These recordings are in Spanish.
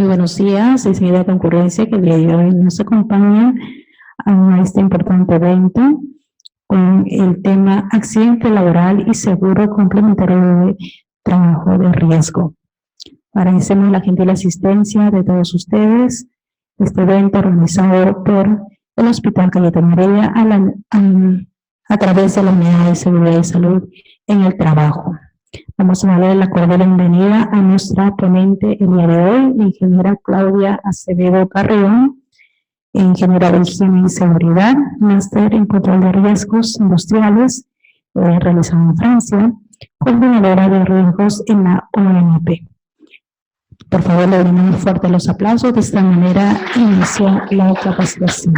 Muy buenos días, distinguida concurrencia que el día de hoy nos acompaña a este importante evento con el tema accidente laboral y seguro complementario de trabajo de riesgo. Agradecemos la gentil asistencia de todos ustedes. Este evento organizado por el Hospital Cayetano Heredia a través de la Unidad de Seguridad y Salud en el Trabajo. Vamos a darle la cordial bienvenida a nuestra ponente el día de hoy, la ingeniera Claudia Acevedo Carrión, ingeniera de Higiene y Seguridad, máster en Control de Riesgos Industriales, realizado en Francia, coordinadora de riesgos en la ONP. Por favor, le damos fuerte los aplausos. De esta manera inicia la capacitación.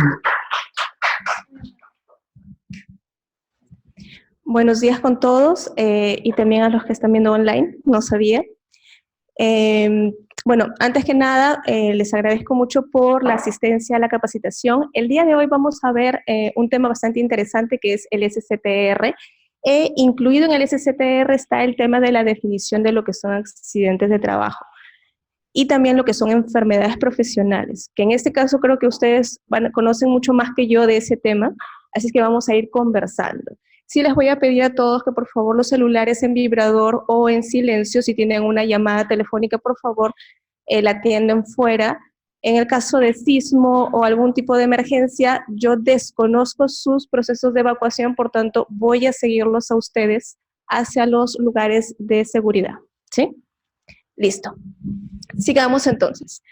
Buenos días con todos y también a los que están viendo online, no sabía. Bueno, antes que nada, les agradezco mucho por la asistencia a la capacitación. El día de hoy vamos a ver un tema bastante interesante que es el SCTR. Incluido en el SCTR está el tema de la definición de lo que son accidentes de trabajo y también lo que son enfermedades profesionales, que en este caso creo que ustedes conocen mucho más que yo de ese tema, así que vamos a ir conversando. Sí les voy a pedir a todos que por favor los celulares en vibrador o en silencio, si tienen una llamada telefónica, por favor, la atiendan fuera. En el caso de sismo o algún tipo de emergencia, yo desconozco sus procesos de evacuación, por tanto, voy a seguirlos a ustedes hacia los lugares de seguridad, ¿sí? Listo. Sigamos entonces.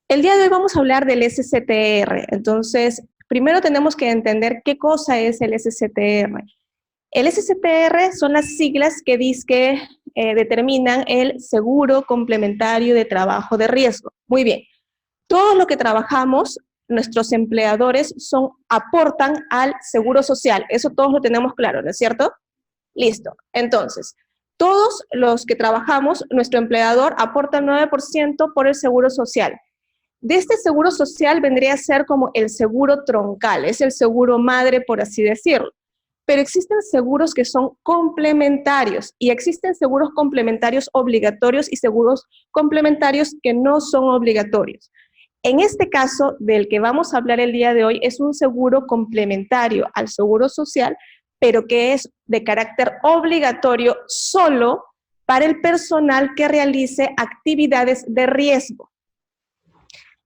El día de hoy vamos a hablar del SCTR. Entonces, primero tenemos que entender qué cosa es el SCTR. El SCTR son las siglas que determinan el seguro complementario de trabajo de riesgo. Muy bien. Todo lo que trabajamos, nuestros empleadores aportan al seguro social. Eso todos lo tenemos claro, ¿no es cierto? Listo. Entonces, todos los que trabajamos, nuestro empleador aporta el 9% por el seguro social. De este seguro social vendría a ser como el seguro troncal, es el seguro madre, por así decirlo. Pero existen seguros que son complementarios y existen seguros complementarios obligatorios y seguros complementarios que no son obligatorios. En este caso del que vamos a hablar el día de hoy es un seguro complementario al seguro social, pero que es de carácter obligatorio solo para el personal que realice actividades de riesgo.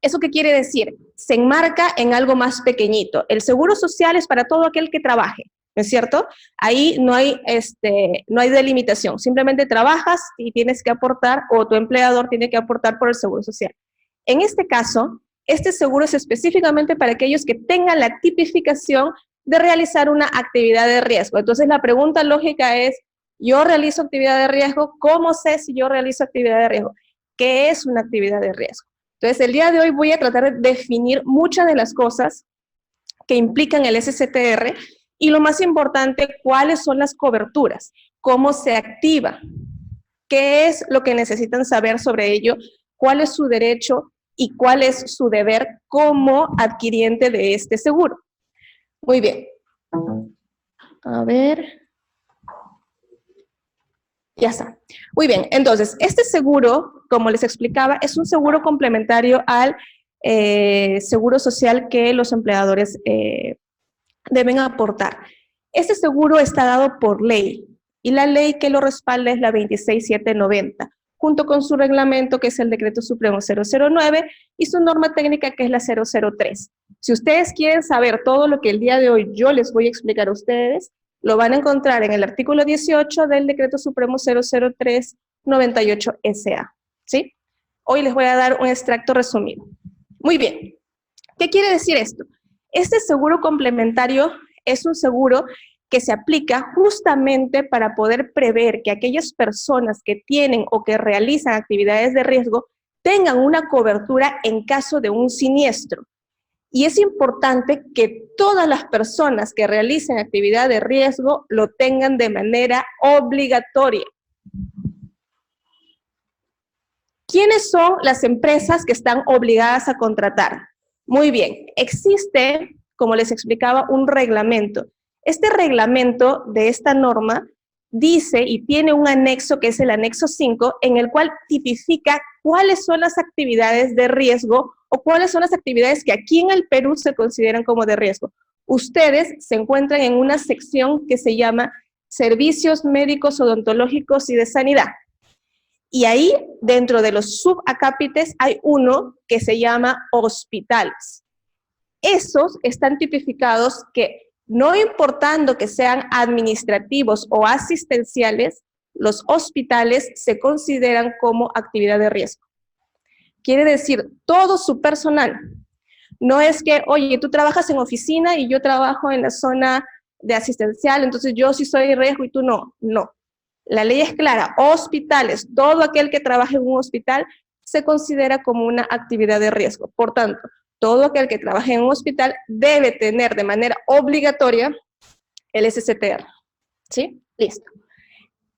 ¿Eso qué quiere decir? Se enmarca en algo más pequeñito. El seguro social es para todo aquel que trabaje, ¿no es cierto? Ahí no hay delimitación. Simplemente trabajas y tienes que aportar, o tu empleador tiene que aportar por el seguro social. En este caso, este seguro es específicamente para aquellos que tengan la tipificación de realizar una actividad de riesgo. Entonces, la pregunta lógica es, yo realizo actividad de riesgo, ¿cómo sé si yo realizo actividad de riesgo? ¿Qué es una actividad de riesgo? Entonces, el día de hoy voy a tratar de definir muchas de las cosas que implican el SCTR y lo más importante, cuáles son las coberturas, cómo se activa, qué es lo que necesitan saber sobre ello, cuál es su derecho y cuál es su deber como adquiriente de este seguro. Muy bien. A ver. Ya está. Muy bien. Entonces, este seguro, como les explicaba, es un seguro complementario al seguro social que los empleadores deben aportar. Este seguro está dado por ley y la ley que lo respalda es la 26790, junto con su reglamento que es el Decreto Supremo 009 y su norma técnica que es la 003. Si ustedes quieren saber todo lo que el día de hoy yo les voy a explicar a ustedes, lo van a encontrar en el artículo 18 del Decreto Supremo 003/98 SA, ¿sí? Hoy les voy a dar un extracto resumido. Muy bien. ¿Qué quiere decir esto? Este seguro complementario es un seguro que se aplica justamente para poder prever que aquellas personas que tienen o que realizan actividades de riesgo tengan una cobertura en caso de un siniestro. Y es importante que todas las personas que realicen actividad de riesgo lo tengan de manera obligatoria. ¿Quiénes son las empresas que están obligadas a contratar? Muy bien, existe, como les explicaba, un reglamento. Este reglamento de esta norma dice y tiene un anexo que es el anexo 5, en el cual tipifica cuáles son las actividades de riesgo o cuáles son las actividades que aquí en el Perú se consideran como de riesgo. Ustedes se encuentran en una sección que se llama Servicios Médicos Odontológicos y de Sanidad. Y ahí, dentro de los subacápites, hay uno que se llama hospitales. Esos están tipificados que, no importando que sean administrativos o asistenciales, los hospitales se consideran como actividad de riesgo. Quiere decir, todo su personal. No es que, oye, tú trabajas en oficina y yo trabajo en la zona de asistencial, entonces yo sí soy de riesgo y tú no. No. La ley es clara. Hospitales, todo aquel que trabaje en un hospital se considera como una actividad de riesgo. Por tanto, todo aquel que trabaje en un hospital debe tener de manera obligatoria el SSTR. ¿Sí? Listo.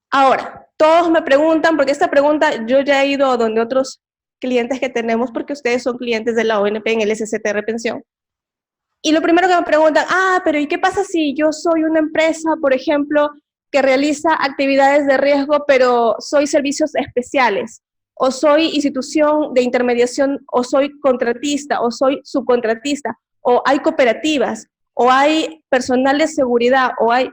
Ahora, todos me preguntan, porque esta pregunta yo ya he ido a donde otros clientes que tenemos, porque ustedes son clientes de la ONP en el SSTR Pensión. Y lo primero que me preguntan, pero ¿y qué pasa si yo soy una empresa, por ejemplo, que realiza actividades de riesgo, pero soy servicios especiales? O soy institución de intermediación, o soy contratista, o soy subcontratista, o hay cooperativas, o hay personal de seguridad, o hay...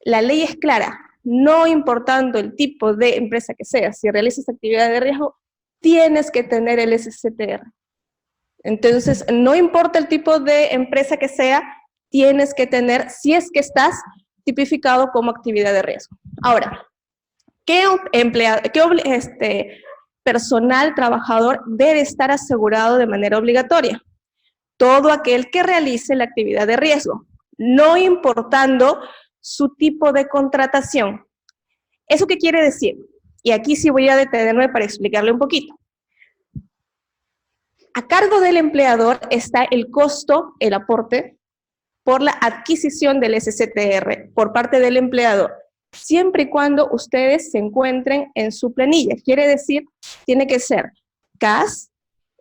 La ley es clara, no importando el tipo de empresa que sea, si realizas actividades de riesgo, tienes que tener el SSTR. Entonces, no importa el tipo de empresa que sea, tienes que tener, si es que estás tipificado como actividad de riesgo. Ahora, ¿qué personal trabajador debe estar asegurado de manera obligatoria? Todo aquel que realice la actividad de riesgo, no importando su tipo de contratación. ¿Eso qué quiere decir? Y aquí sí voy a detenerme para explicarle un poquito. A cargo del empleador está el costo, el aporte, por la adquisición del SSTR por parte del empleador, siempre y cuando ustedes se encuentren en su planilla. Quiere decir, tiene que ser CAS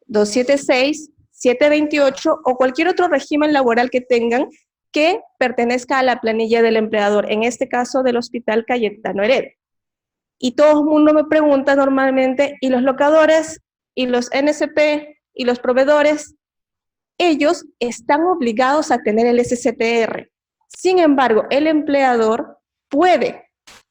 276, 728 o cualquier otro régimen laboral que tengan que pertenezca a la planilla del empleador, en este caso del Hospital Cayetano Heredia. Y todo el mundo me pregunta normalmente, ¿y los locadores, y los NSP, y los proveedores? Ellos están obligados a tener el SSTR. Sin embargo, el empleador puede,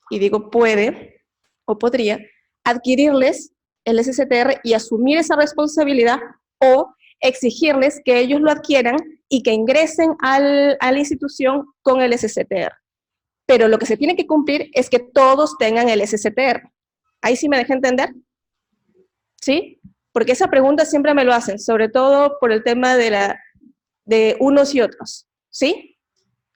y digo puede, o podría, adquirirles el SSTR y asumir esa responsabilidad, o exigirles que ellos lo adquieran y que ingresen a la institución con el SSTR. Pero lo que se tiene que cumplir es que todos tengan el SSTR. ¿Ahí sí me dejé entender? ¿Sí? Porque esa pregunta siempre me lo hacen, sobre todo por el tema de unos y otros. ¿Sí?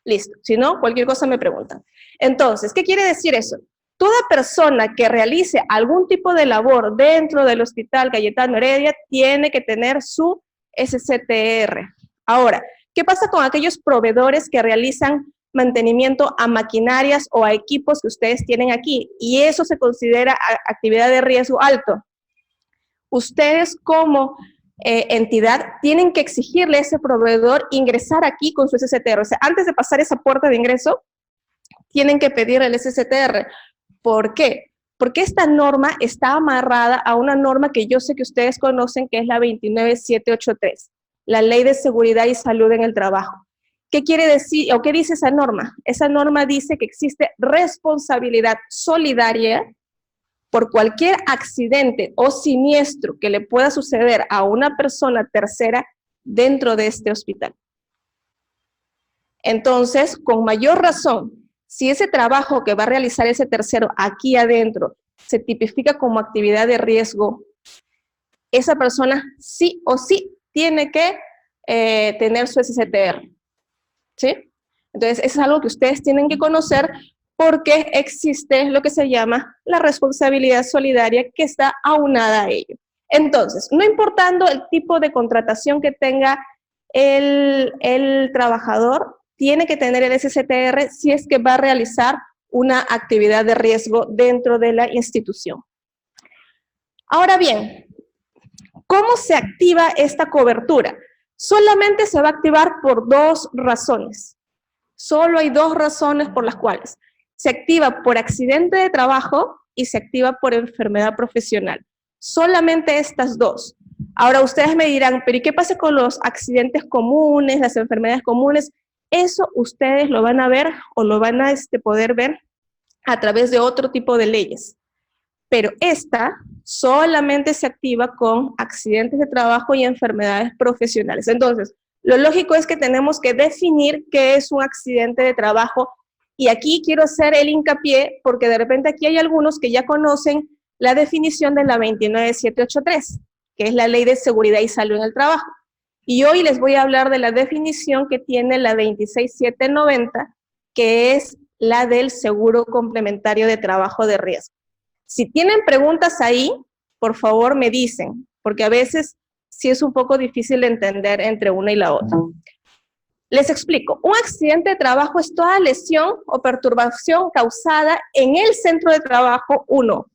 Listo. Si no, cualquier cosa me preguntan. Entonces, ¿qué quiere decir eso? Toda persona que realice algún tipo de labor dentro del Hospital Cayetano Heredia tiene que tener su SSTR. Ahora, ¿qué pasa con aquellos proveedores que realizan mantenimiento a maquinarias o a equipos que ustedes tienen aquí? Y eso se considera actividad de riesgo alto. Ustedes como entidad tienen que exigirle a ese proveedor ingresar aquí con su SSTR. O sea, antes de pasar esa puerta de ingreso, tienen que pedir el SSTR. ¿Por qué? Porque esta norma está amarrada a una norma que yo sé que ustedes conocen, que es la 29783, la Ley de Seguridad y Salud en el Trabajo. ¿Qué quiere decir, o qué dice esa norma? Esa norma dice que existe responsabilidad solidaria por cualquier accidente o siniestro que le pueda suceder a una persona tercera dentro de este hospital. Entonces, con mayor razón, si ese trabajo que va a realizar ese tercero aquí adentro se tipifica como actividad de riesgo, esa persona sí o sí tiene que tener su SSTR. ¿Sí? Entonces, eso es algo que ustedes tienen que conocer, porque existe lo que se llama la responsabilidad solidaria que está aunada a ello. Entonces, no importando el tipo de contratación que tenga el trabajador, tiene que tener el SSTR si es que va a realizar una actividad de riesgo dentro de la institución. Ahora bien, ¿cómo se activa esta cobertura? Solamente se va a activar por dos razones. Solo hay dos razones por las cuales. Se activa por accidente de trabajo y se activa por enfermedad profesional. solamente estas dos. Ahora ustedes me dirán, pero ¿y qué pasa con los accidentes comunes, las enfermedades comunes? Eso ustedes lo van a ver o lo van a poder ver a través de otro tipo de leyes. Pero esta solamente se activa con accidentes de trabajo y enfermedades profesionales. Entonces, lo lógico es que tenemos que definir qué es un accidente de trabajo, y aquí quiero hacer el hincapié porque de repente aquí hay algunos que ya conocen la definición de la 29783, que es la Ley de Seguridad y Salud en el Trabajo. Y hoy les voy a hablar de la definición que tiene la 26790, que es la del seguro complementario de trabajo de riesgo. Si tienen preguntas ahí, por favor me dicen, porque a veces sí es un poco difícil de entender entre una y la otra. Les explico. Un accidente de trabajo es toda lesión o perturbación causada en el centro de trabajo,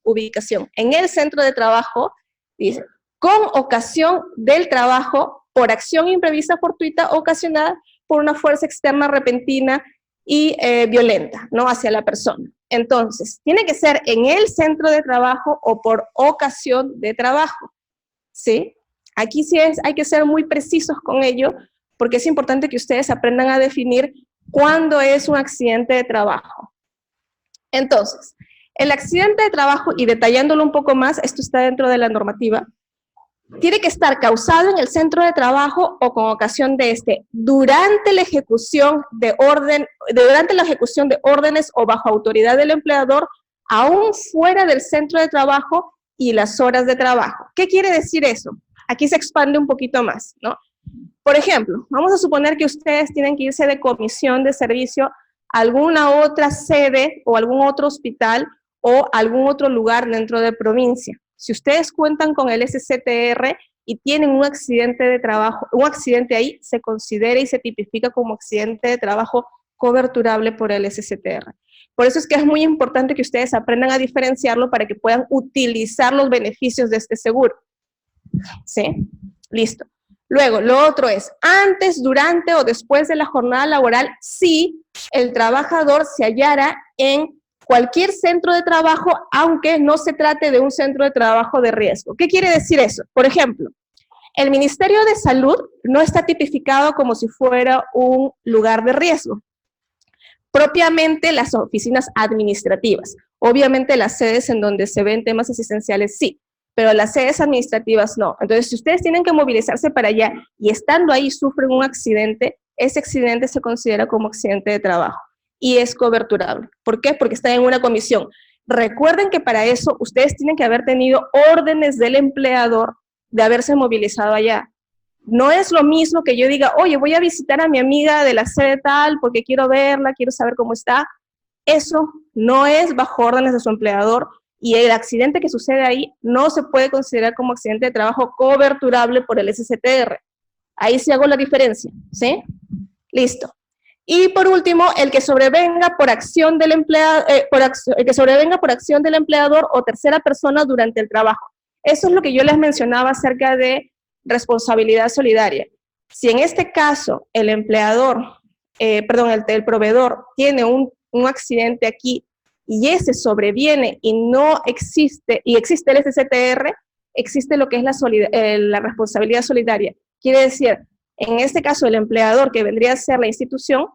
ubicación, en el centro de trabajo, dice, con ocasión del trabajo por acción imprevista fortuita ocasionada por una fuerza externa repentina y violenta, ¿no?, hacia la persona. Entonces, tiene que ser en el centro de trabajo o por ocasión de trabajo, ¿sí? Aquí sí hay que ser muy precisos con ello, porque es importante que ustedes aprendan a definir cuándo es un accidente de trabajo. Entonces, el accidente de trabajo, y detallándolo un poco más, esto está dentro de la normativa, tiene que estar causado en el centro de trabajo o con ocasión de durante la ejecución de órdenes o bajo autoridad del empleador, aún fuera del centro de trabajo y las horas de trabajo. ¿Qué quiere decir eso? Aquí se expande un poquito más, ¿no? Por ejemplo, vamos a suponer que ustedes tienen que irse de comisión de servicio a alguna otra sede o algún otro hospital o algún otro lugar dentro de provincia. Si ustedes cuentan con el SCTR y tienen un accidente de trabajo, un accidente ahí, se considera y se tipifica como accidente de trabajo coberturable por el SCTR. Por eso es que es muy importante que ustedes aprendan a diferenciarlo para que puedan utilizar los beneficios de este seguro. ¿Sí? Listo. Luego, lo otro es, antes, durante o después de la jornada laboral, si el trabajador se hallara en cualquier centro de trabajo, aunque no se trate de un centro de trabajo de riesgo. ¿Qué quiere decir eso? Por ejemplo, el Ministerio de Salud no está tipificado como si fuera un lugar de riesgo. Propiamente las oficinas administrativas. Obviamente las sedes en donde se ven temas asistenciales sí, pero las sedes administrativas no. Entonces, si ustedes tienen que movilizarse para allá y estando ahí sufren un accidente, ese accidente se considera como accidente de trabajo y es coberturable. ¿Por qué? Porque están en una comisión. Recuerden que para eso ustedes tienen que haber tenido órdenes del empleador de haberse movilizado allá. No es lo mismo que yo diga, oye, voy a visitar a mi amiga de la sede tal porque quiero verla, quiero saber cómo está. Eso no es bajo órdenes de su empleador y el accidente que sucede ahí no se puede considerar como accidente de trabajo coberturable por el SCTR. Ahí sí hago la diferencia, ¿sí? Listo. Y por último, el que sobrevenga por acción del empleador o tercera persona durante el trabajo. Eso es lo que yo les mencionaba acerca de responsabilidad solidaria. Si en este caso el empleador, el proveedor tiene un accidente aquí y ese sobreviene y no existe, y existe el SCTR, existe lo que es la responsabilidad solidaria. Quiere decir, en este caso el empleador, que vendría a ser la institución,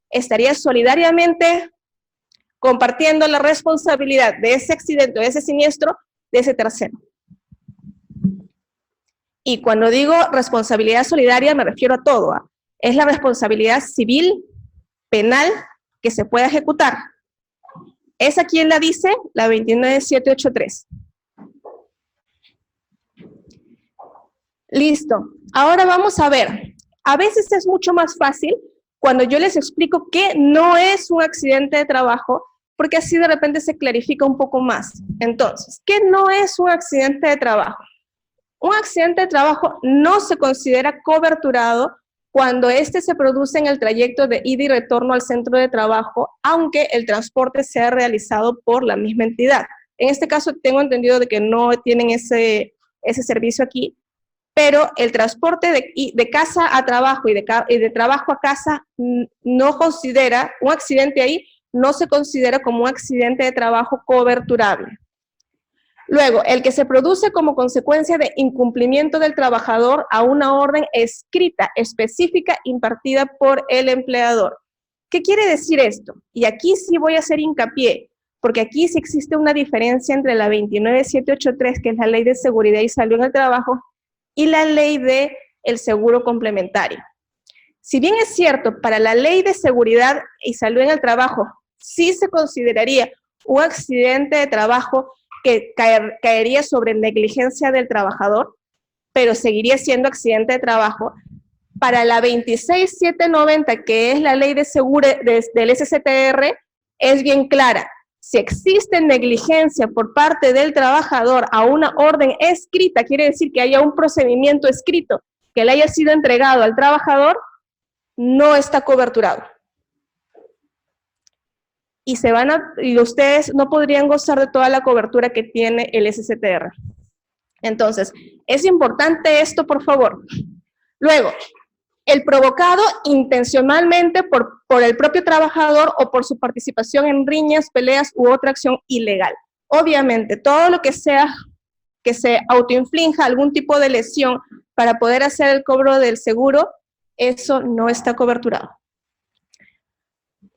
estaría solidariamente compartiendo la responsabilidad de ese accidente o de ese siniestro de ese tercero. Y cuando digo responsabilidad solidaria me refiero a todo. Es la responsabilidad civil, penal, que se pueda ejecutar. ¿Esa quién la dice? La 29783. Listo. Ahora vamos a ver. A veces es mucho más fácil cuando yo les explico que no es un accidente de trabajo, porque así de repente se clarifica un poco más. Entonces, ¿qué no es un accidente de trabajo? Un accidente de trabajo no se considera coberturado cuando éste se produce en el trayecto de ida y retorno al centro de trabajo, aunque el transporte sea realizado por la misma entidad. En este caso tengo entendido de que no tienen ese servicio aquí, pero el transporte de casa a trabajo y de trabajo a casa no considera, un accidente ahí no se considera como un accidente de trabajo coberturable. Luego, el que se produce como consecuencia de incumplimiento del trabajador a una orden escrita, específica, impartida por el empleador. ¿Qué quiere decir esto? Y aquí sí voy a hacer hincapié, porque aquí sí existe una diferencia entre la 29783, que es la Ley de Seguridad y Salud en el Trabajo, y la Ley de el Seguro Complementario. Si bien es cierto, para la Ley de Seguridad y Salud en el Trabajo, sí se consideraría un accidente de trabajo que caería sobre negligencia del trabajador, pero seguiría siendo accidente de trabajo. Para la 26790, que es la ley de seguro del SCTR, es bien clara. Si existe negligencia por parte del trabajador a una orden escrita, quiere decir que haya un procedimiento escrito que le haya sido entregado al trabajador, no está coberturado. Y ustedes no podrían gozar de toda la cobertura que tiene el SCTR. Entonces, es importante esto, por favor. Luego, el provocado intencionalmente por el propio trabajador o por su participación en riñas, peleas u otra acción ilegal. Obviamente, todo lo que sea que se autoinflinja algún tipo de lesión para poder hacer el cobro del seguro, eso no está coberturado.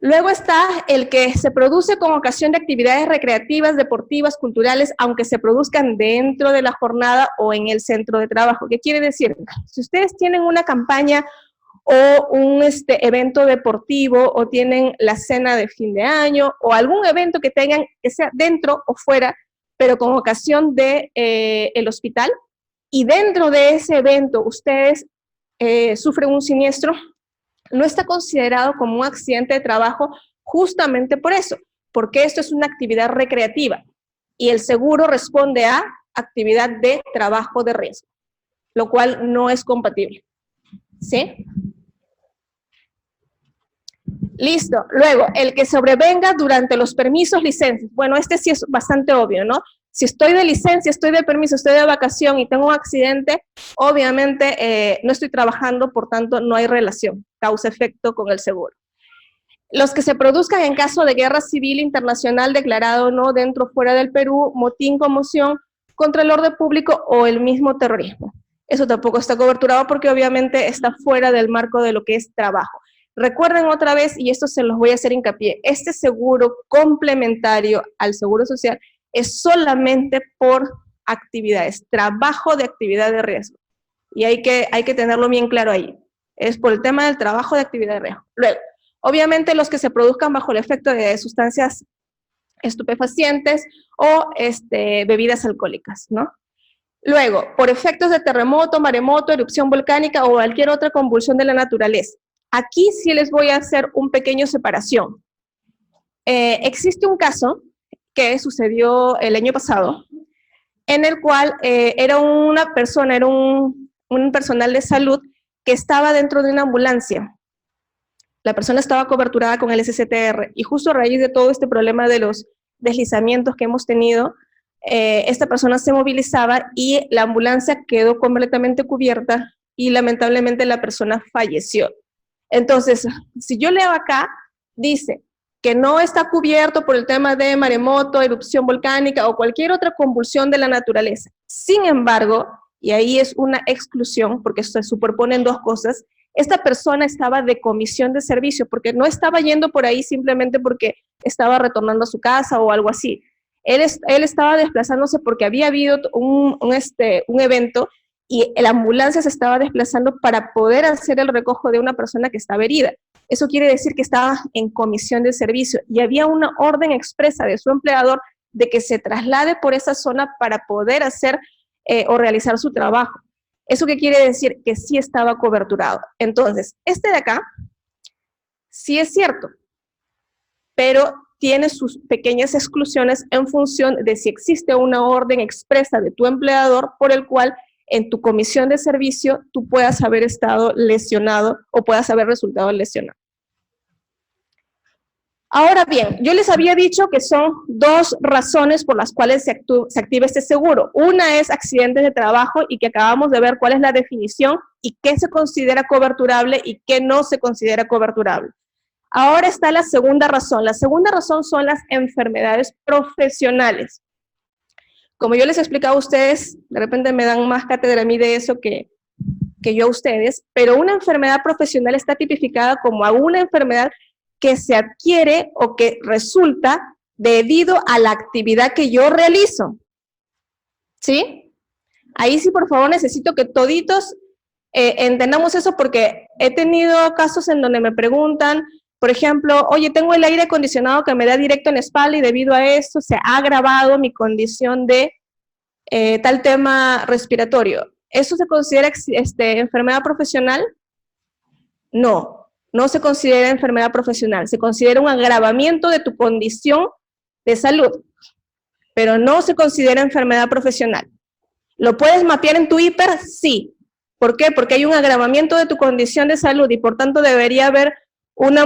Luego está el que se produce con ocasión de actividades recreativas, deportivas, culturales, aunque se produzcan dentro de la jornada o en el centro de trabajo. ¿Qué quiere decir? Si ustedes tienen una campaña o un evento deportivo o tienen la cena de fin de año o algún evento que tengan que sea dentro o fuera, pero con ocasión de el hospital, y dentro de ese evento ustedes sufren un siniestro, no está considerado como un accidente de trabajo justamente por eso, porque esto es una actividad recreativa y el seguro responde a actividad de trabajo de riesgo, lo cual no es compatible. ¿Sí? Listo. Luego, el que sobrevenga durante los permisos, licencias. Bueno, este sí es bastante obvio, ¿no? Si estoy de licencia, estoy de permiso, estoy de vacación y tengo un accidente, obviamente no estoy trabajando, por tanto no hay relación, causa-efecto con el seguro. Los que se produzcan en caso de guerra civil internacional declarada o no dentro o fuera del Perú, motín, conmoción contra el orden público o el mismo terrorismo. Eso tampoco está coberturado porque obviamente está fuera del marco de lo que es trabajo. Recuerden otra vez, y esto se los voy a hacer hincapié, este seguro complementario al seguro social es solamente por actividades, trabajo de actividad de riesgo. Y hay que tenerlo bien claro ahí. Es por el tema del trabajo de actividad de riesgo. Luego, obviamente los que se produzcan bajo el efecto de sustancias estupefacientes o bebidas alcohólicas, ¿no? Luego, por efectos de terremoto, maremoto, erupción volcánica o cualquier otra convulsión de la naturaleza. Aquí sí les voy a hacer un pequeño separación. Existe un caso que sucedió el año pasado, en el cual era una persona, era un personal de salud que estaba dentro de una ambulancia. La persona estaba coberturada con el SCTR y justo a raíz de todo este problema de los deslizamientos que hemos tenido, esta persona se movilizaba y la ambulancia quedó completamente cubierta y lamentablemente la persona falleció. Entonces, si yo leo acá, dice que no está cubierto por el tema de maremoto, erupción volcánica o cualquier otra convulsión de la naturaleza. Sin embargo, y ahí es una exclusión, porque se superponen dos cosas, esta persona estaba de comisión de servicio, porque no estaba yendo por ahí simplemente porque estaba retornando a su casa o algo así. Él estaba desplazándose porque había habido un evento y la ambulancia se estaba desplazando para poder hacer el recojo de una persona que estaba herida. Eso quiere decir que estaba en comisión de servicio y había una orden expresa de su empleador de que se traslade por esa zona para poder hacer o realizar su trabajo. ¿Eso qué quiere decir? Que sí estaba coberturado. Entonces, de acá sí es cierto, pero tiene sus pequeñas exclusiones en función de si existe una orden expresa de tu empleador por el cual en tu comisión de servicio tú puedas haber estado lesionado o puedas haber resultado lesionado. Ahora bien, yo les había dicho que son dos razones por las cuales se activa este seguro. Una es accidentes de trabajo y que acabamos de ver cuál es la definición y qué se considera coberturable y qué no se considera coberturable. Ahora está la segunda razón. La segunda razón son las enfermedades profesionales. como yo les he explicado a ustedes, de repente me dan más cátedra a mí de eso que yo a ustedes, pero una enfermedad profesional está tipificada como una enfermedad que se adquiere o que resulta debido a la actividad que yo realizo. ¿Sí? Ahí sí, por favor, necesito que toditos entendamos eso, porque he tenido casos en donde me preguntan, por ejemplo, oye, tengo el aire acondicionado que me da directo en la espalda y debido a eso se ha agravado mi condición de tal tema respiratorio. ¿Eso se considera enfermedad profesional? No, no se considera enfermedad profesional, se considera un agravamiento de tu condición de salud, pero no se considera enfermedad profesional. ¿Lo puedes mapear en tu hiper? Sí. ¿Por qué? Porque hay un agravamiento de tu condición de salud y por tanto debería haber una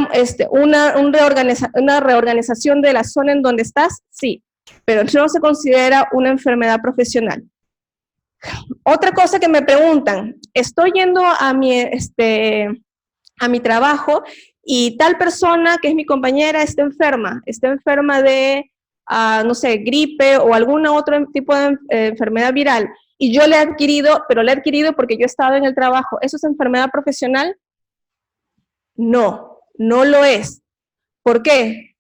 reorganización de la zona en donde estás, sí, pero no se considera una enfermedad profesional. Otra cosa que me preguntan, estoy yendo a mi trabajo y tal persona que es mi compañera está enferma de, no sé, gripe o algún otro tipo de enfermedad viral, y yo le he adquirido, pero le he adquirido porque yo he estado en el trabajo. ¿Eso es enfermedad profesional? No, no lo es. ¿Por qué?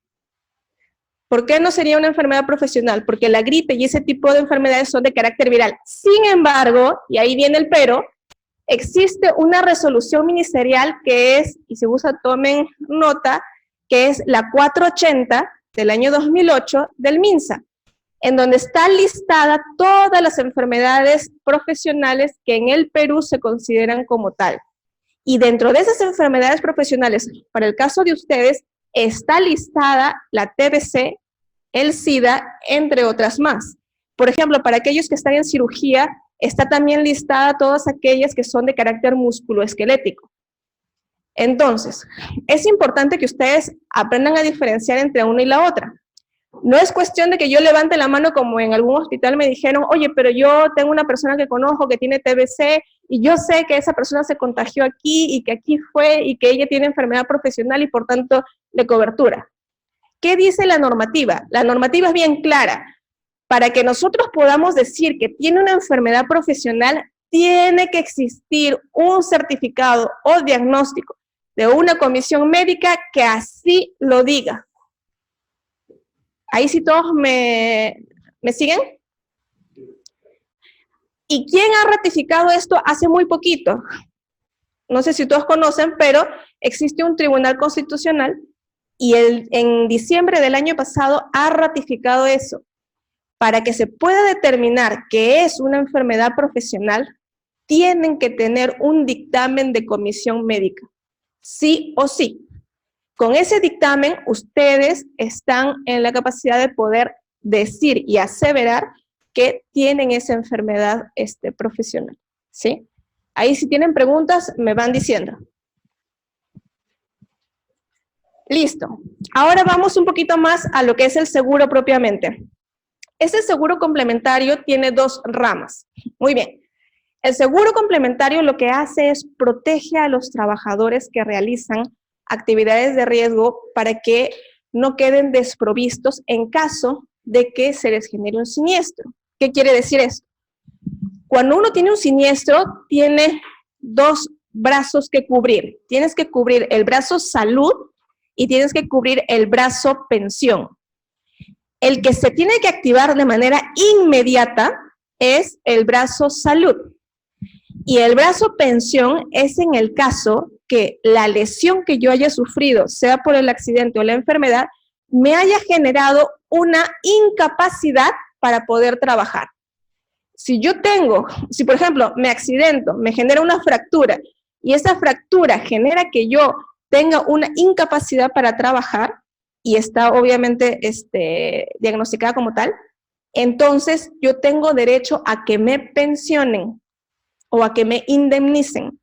¿Por qué no sería una enfermedad profesional? Porque la gripe y ese tipo de enfermedades son de carácter viral. Sin embargo, y ahí viene el pero, existe una resolución ministerial que es, y si gusta tomen nota, que es la 480 del año 2008 del MINSA, en donde está listada todas las enfermedades profesionales que en el Perú se consideran como tal. Y dentro de esas enfermedades profesionales, para el caso de ustedes, está listada la TBC, el SIDA, entre otras más. Por ejemplo, para aquellos que están en cirugía, está también listada todas aquellas que son de carácter musculoesquelético. Entonces, es importante que ustedes aprendan a diferenciar entre una y la otra. No es cuestión de que yo levante la mano como en algún hospital me dijeron, oye, pero yo tengo una persona que conozco que tiene TBC y yo sé que esa persona se contagió aquí y que aquí fue y que ella tiene enfermedad profesional y por tanto de cobertura. ¿Qué dice la normativa? La normativa es bien clara. Para que nosotros podamos decir que tiene una enfermedad profesional, tiene que existir un certificado o diagnóstico de una comisión médica que así lo diga. Ahí sí todos me siguen. ¿Y quién ha ratificado esto hace muy poquito? No sé si todos conocen, pero existe un tribunal constitucional y en diciembre del año pasado ha ratificado eso. Para que se pueda determinar que es una enfermedad profesional, tienen que tener un dictamen de comisión médica, sí o sí. Con ese dictamen, ustedes están en la capacidad de poder decir y aseverar que tienen esa enfermedad profesional, ¿sí? Ahí si tienen preguntas, me van diciendo. Listo. Ahora vamos un poquito más a lo que es el seguro propiamente. Ese seguro complementario tiene dos ramas. Muy bien. El seguro complementario lo que hace es protege a los trabajadores que realizan actividades de riesgo para que no queden desprovistos en caso de que se les genere un siniestro. ¿Qué quiere decir esto? Cuando uno tiene un siniestro, tiene dos brazos que cubrir. Tienes que cubrir el brazo salud y tienes que cubrir el brazo pensión. El que se tiene que activar de manera inmediata es el brazo salud. Y el brazo pensión es en el caso que la lesión que yo haya sufrido, sea por el accidente o la enfermedad, me haya generado una incapacidad para poder trabajar. Si por ejemplo me accidento, me genera una fractura y esa fractura genera que yo tenga una incapacidad para trabajar y está obviamente diagnosticada como tal, entonces yo tengo derecho a que me pensionen o a que me indemnicen.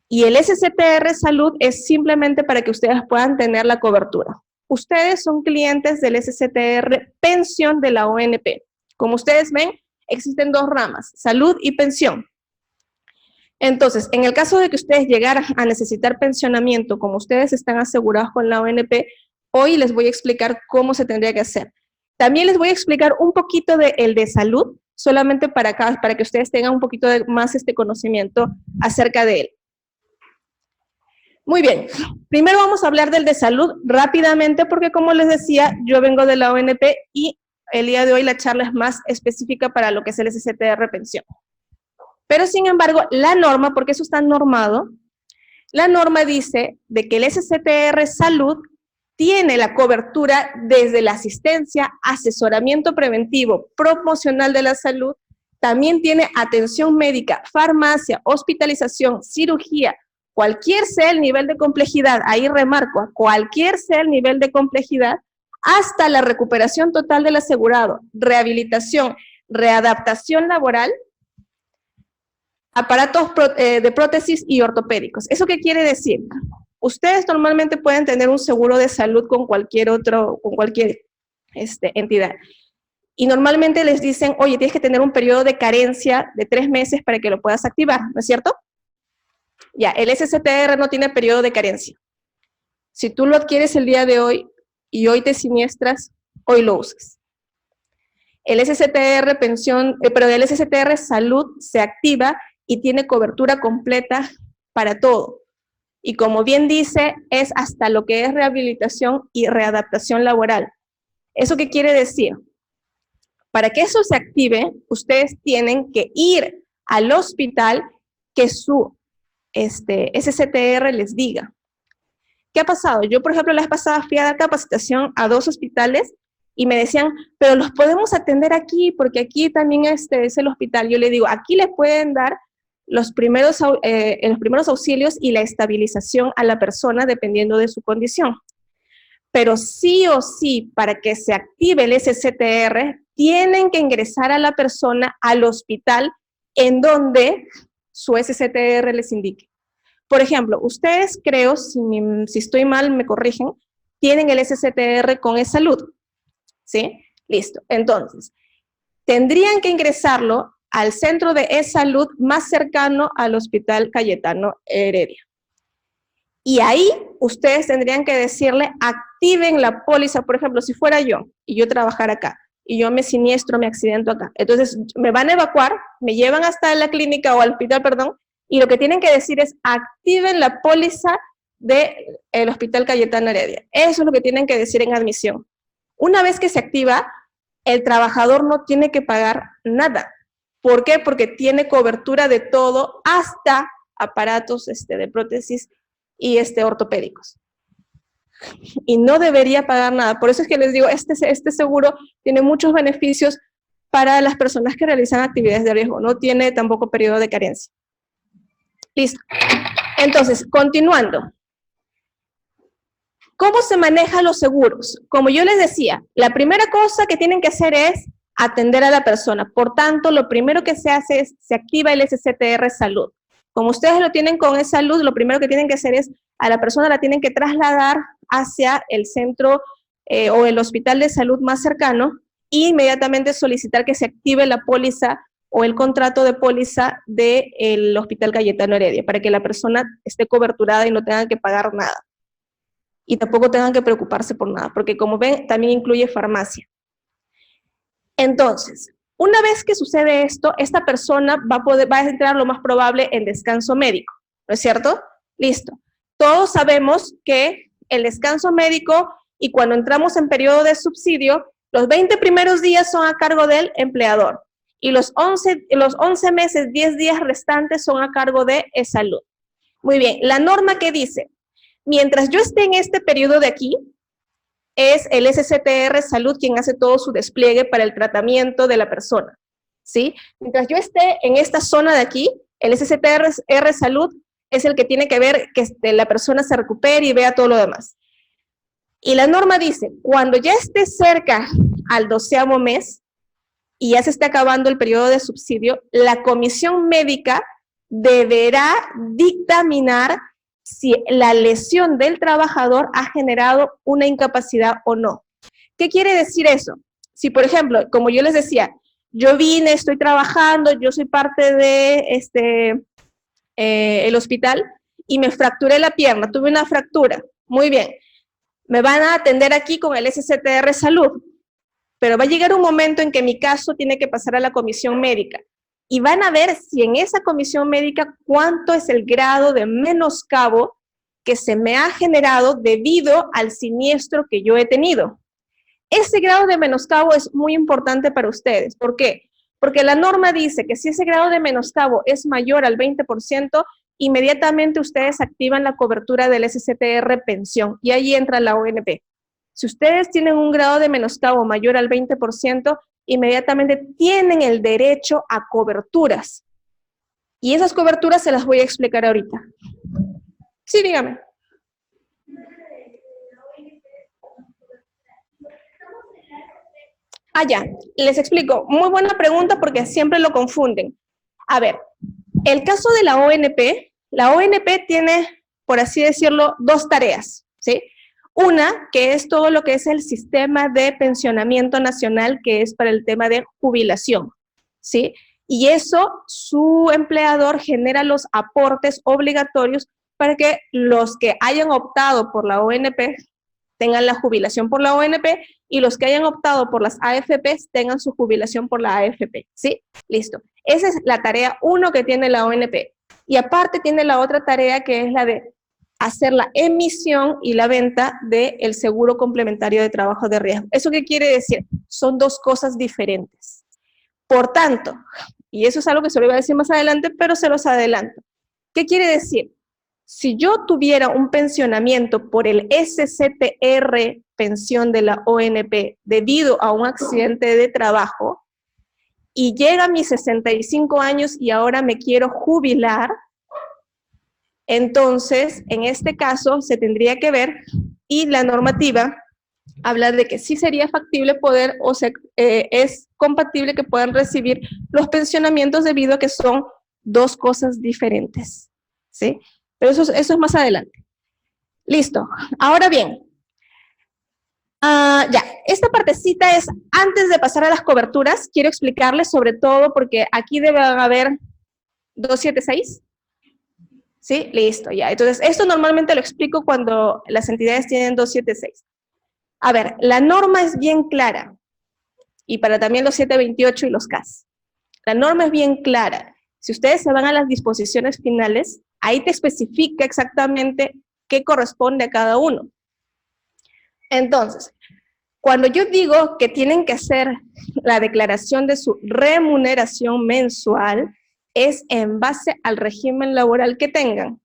Y el SSTR Salud es simplemente para que ustedes puedan tener la cobertura. Ustedes son clientes del SSTR Pensión de la ONP. Como ustedes ven, existen dos ramas, salud y pensión. Entonces, en el caso de que ustedes llegaran a necesitar pensionamiento, como ustedes están asegurados con la ONP, hoy les voy a explicar cómo se tendría que hacer. También les voy a explicar un poquito del de salud, solamente para que ustedes tengan un poquito más conocimiento acerca de él. Muy bien, primero vamos a hablar del de salud rápidamente, porque como les decía, yo vengo de la ONP y el día de hoy la charla es más específica para lo que es el SSTR pensión. Pero sin embargo, la norma, porque eso está normado, la norma dice de que el SSTR salud tiene la cobertura desde la asistencia, asesoramiento preventivo, promocional de la salud, también tiene atención médica, farmacia, hospitalización, cirugía, cualquier sea el nivel de complejidad, ahí remarco, cualquier sea el nivel de complejidad, hasta la recuperación total del asegurado, rehabilitación, readaptación laboral, aparatos de prótesis y ortopédicos. ¿Eso qué quiere decir? Ustedes normalmente pueden tener un seguro de salud con cualquier entidad. Y normalmente les dicen, oye, tienes que tener un periodo de carencia de 3 meses para que lo puedas activar, ¿no es cierto? Ya, el SSTR no tiene periodo de carencia. Si tú lo adquieres el día de hoy y hoy te siniestras, hoy lo usas. El SSTR el SSTR salud se activa y tiene cobertura completa para todo. Y como bien dice, es hasta lo que es rehabilitación y readaptación laboral. ¿Eso qué quiere decir? Para que eso se active, ustedes tienen que ir al hospital que su SSTR les diga. ¿Qué ha pasado? Yo, por ejemplo, la vez pasada fui a dar capacitación a 2 hospitales y me decían, pero los podemos atender aquí, porque aquí también es el hospital. Yo le digo, aquí les pueden dar los primeros auxilios y la estabilización a la persona dependiendo de su condición. Pero sí o sí, para que se active el SSTR, tienen que ingresar a la persona al hospital en donde su SSTR les indique. Por ejemplo, ustedes creo, si estoy mal, me corrigen, tienen el SSTR con eSalud, ¿sí? Listo. Entonces, tendrían que ingresarlo al centro de eSalud más cercano al Hospital Cayetano Heredia. Y ahí ustedes tendrían que decirle, activen la póliza. Por ejemplo, si fuera yo y yo trabajara acá, y yo me siniestro, me accidento acá, entonces me van a evacuar, me llevan hasta la clínica o al hospital, perdón, y lo que tienen que decir es, activen la póliza del Hospital Cayetano Heredia. Eso es lo que tienen que decir en admisión. Una vez que se activa, el trabajador no tiene que pagar nada. ¿Por qué? Porque tiene cobertura de todo, hasta aparatos de prótesis y ortopédicos. Y no debería pagar nada. Por eso es que les digo, este seguro tiene muchos beneficios para las personas que realizan actividades de riesgo. No tiene tampoco periodo de carencia. Listo. Entonces, continuando. ¿Cómo se manejan los seguros? Como yo les decía, la primera cosa que tienen que hacer es atender a la persona. Por tanto, lo primero que se hace es, se activa el SSTR salud. Como ustedes lo tienen con eSalud, lo primero que tienen que hacer es, a la persona la tienen que trasladar hacia el centro o el hospital de salud más cercano e inmediatamente solicitar que se active la póliza o el contrato de póliza del Hospital Cayetano Heredia, para que la persona esté coberturada y no tenga que pagar nada. Y tampoco tengan que preocuparse por nada, porque como ven, también incluye farmacia. Entonces, una vez que sucede esto, esta persona va a entrar lo más probable en descanso médico, ¿no es cierto? Listo. Todos sabemos que el descanso médico y cuando entramos en periodo de subsidio, los 20 primeros días son a cargo del empleador y los 11 meses, 10 días restantes son a cargo de eSalud. Muy bien, la norma que dice, mientras yo esté en este periodo de aquí, es el SSTR Salud quien hace todo su despliegue para el tratamiento de la persona, ¿sí? Mientras yo esté en esta zona de aquí, el SSTR Salud es el que tiene que ver que la persona se recupere y vea todo lo demás. Y la norma dice, cuando ya esté cerca al 12º mes y ya se esté acabando el periodo de subsidio, la comisión médica deberá dictaminar si la lesión del trabajador ha generado una incapacidad o no. ¿Qué quiere decir eso? Si, por ejemplo, como yo les decía, yo vine, estoy trabajando, yo soy parte de el hospital y me fracturé la pierna, tuve una fractura, muy bien, me van a atender aquí con el SSTR Salud, pero va a llegar un momento en que mi caso tiene que pasar a la comisión médica. Y van a ver si en esa comisión médica cuánto es el grado de menoscabo que se me ha generado debido al siniestro que yo he tenido. Ese grado de menoscabo es muy importante para ustedes. ¿Por qué? Porque la norma dice que si ese grado de menoscabo es mayor al 20%, inmediatamente ustedes activan la cobertura del SSTR pensión y ahí entra la ONP. Si ustedes tienen un grado de menoscabo mayor al 20%, inmediatamente tienen el derecho a coberturas. Y esas coberturas se las voy a explicar ahorita. Sí, dígame. Ya, les explico. Muy buena pregunta porque siempre lo confunden. A ver, el caso de la ONP tiene, por así decirlo, dos tareas, ¿sí? Una, que es todo lo que es el sistema de pensionamiento nacional, que es para el tema de jubilación, ¿sí? Y eso, su empleador genera los aportes obligatorios para que los que hayan optado por la ONP tengan la jubilación por la ONP y los que hayan optado por las AFPs tengan su jubilación por la AFP, ¿sí? Listo. Esa es la tarea 1 que tiene la ONP. Y aparte tiene la otra tarea que es la de hacer la emisión y la venta del seguro complementario de trabajo de riesgo. ¿Eso qué quiere decir? Son dos cosas diferentes. Por tanto, y eso es algo que se lo iba a decir más adelante, pero se los adelanto. ¿Qué quiere decir? Si yo tuviera un pensionamiento por el SSTR pensión de la ONP debido a un accidente de trabajo y llega a mis 65 años y ahora me quiero jubilar, entonces, en este caso, se tendría que ver, y la normativa habla de que sí sería factible poder, o sea, es compatible que puedan recibir los pensionamientos debido a que son dos cosas diferentes, ¿sí? Pero eso es más adelante. Listo. Ahora bien, ya, esta partecita es, antes de pasar a las coberturas, quiero explicarles sobre todo, porque aquí debe haber 276, ¿sí? Listo, ya. Entonces, esto normalmente lo explico cuando las entidades tienen 276. A ver, la norma es bien clara, y para también los 728 y los CAS. La norma es bien clara. Si ustedes se van a las disposiciones finales, ahí te especifica exactamente qué corresponde a cada uno. Entonces, cuando yo digo que tienen que hacer la declaración de su remuneración mensual, es en base al régimen laboral que tengan.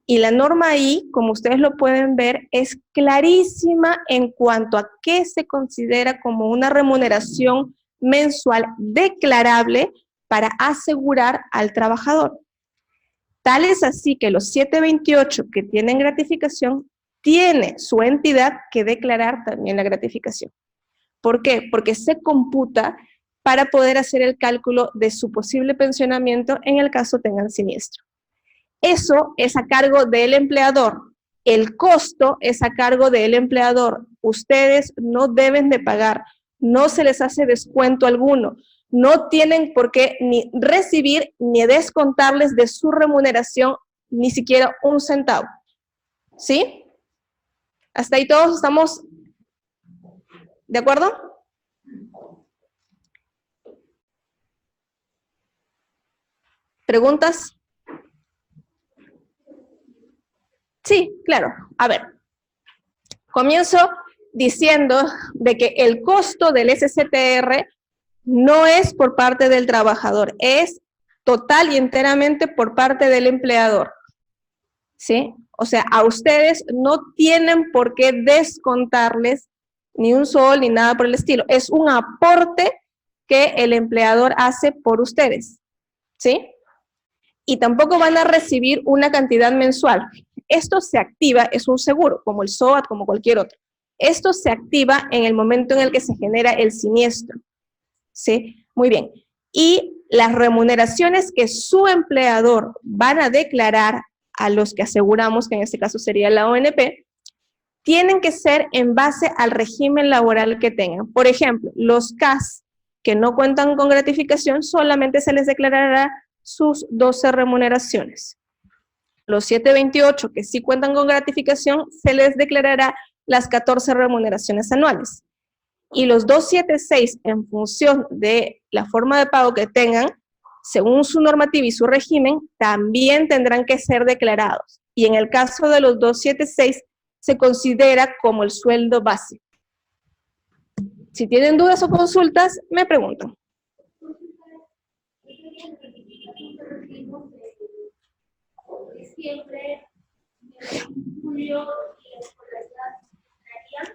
Y la norma ahí, como ustedes lo pueden ver, es clarísima en cuanto a qué se considera como una remuneración mensual declarable para asegurar al trabajador. Tal es así que los 728 que tienen gratificación, tiene su entidad que declarar también la gratificación. ¿Por qué? Porque se computa para poder hacer el cálculo de su posible pensionamiento en el caso tengan siniestro. Eso es a cargo del empleador. El costo es a cargo del empleador. Ustedes no deben de pagar, no se les hace descuento alguno. No tienen por qué ni recibir ni descontarles de su remuneración ni siquiera un centavo. ¿Sí? ¿Hasta ahí todos estamos de acuerdo? ¿Preguntas? Sí, claro. A ver, comienzo diciendo de que el costo del SSTR no es por parte del trabajador, es total y enteramente por parte del empleador, ¿sí? O sea, a ustedes no tienen por qué descontarles ni un sol ni nada por el estilo. Es un aporte que el empleador hace por ustedes, ¿sí? Y tampoco van a recibir una cantidad mensual. Esto se activa, es un seguro, como el SOAT, como cualquier otro. Esto se activa en el momento en el que se genera el siniestro, ¿sí? Muy bien. Y las remuneraciones que su empleador van a declarar a los que aseguramos, que en este caso sería la ONP, tienen que ser en base al régimen laboral que tengan. Por ejemplo, los CAS que no cuentan con gratificación, solamente se les declarará sus 12 remuneraciones. Los 728 que sí cuentan con gratificación, se les declarará las 14 remuneraciones anuales. Y los 276, en función de la forma de pago que tengan, según su normativa y su régimen, también tendrán que ser declarados. Y en el caso de los 276, se considera como el sueldo base. Si tienen dudas o consultas, me preguntan.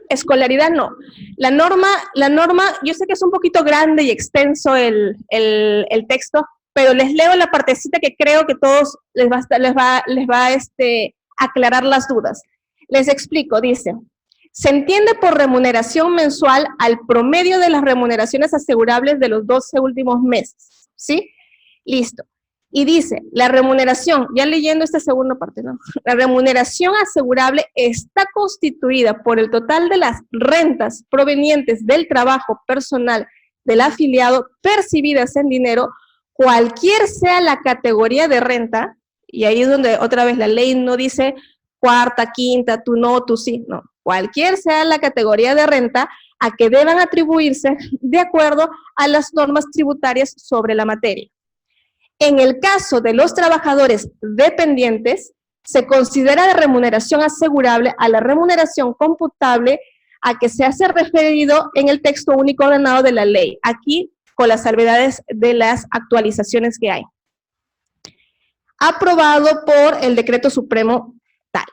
Escolaridad no. La norma, yo sé que es un poquito grande y extenso el texto, pero les leo la partecita que creo que todos les va a aclarar las dudas. Les explico, dice, se entiende por remuneración mensual al promedio de las remuneraciones asegurables de los 12 últimos meses, ¿sí? Listo. Y dice, la remuneración, ya leyendo esta segunda parte, ¿no? La remuneración asegurable está constituida por el total de las rentas provenientes del trabajo personal del afiliado percibidas en dinero, cualquier sea la categoría de renta, y ahí es donde otra vez la ley no dice cuarta, quinta, tú no, tú sí, no. Cualquier sea la categoría de renta a que deban atribuirse de acuerdo a las normas tributarias sobre la materia. En el caso de los trabajadores dependientes, se considera de remuneración asegurable a la remuneración computable a que se hace referido en el texto único ordenado de la ley, aquí con las salvedades de las actualizaciones que hay. Aprobado por el Decreto Supremo tal.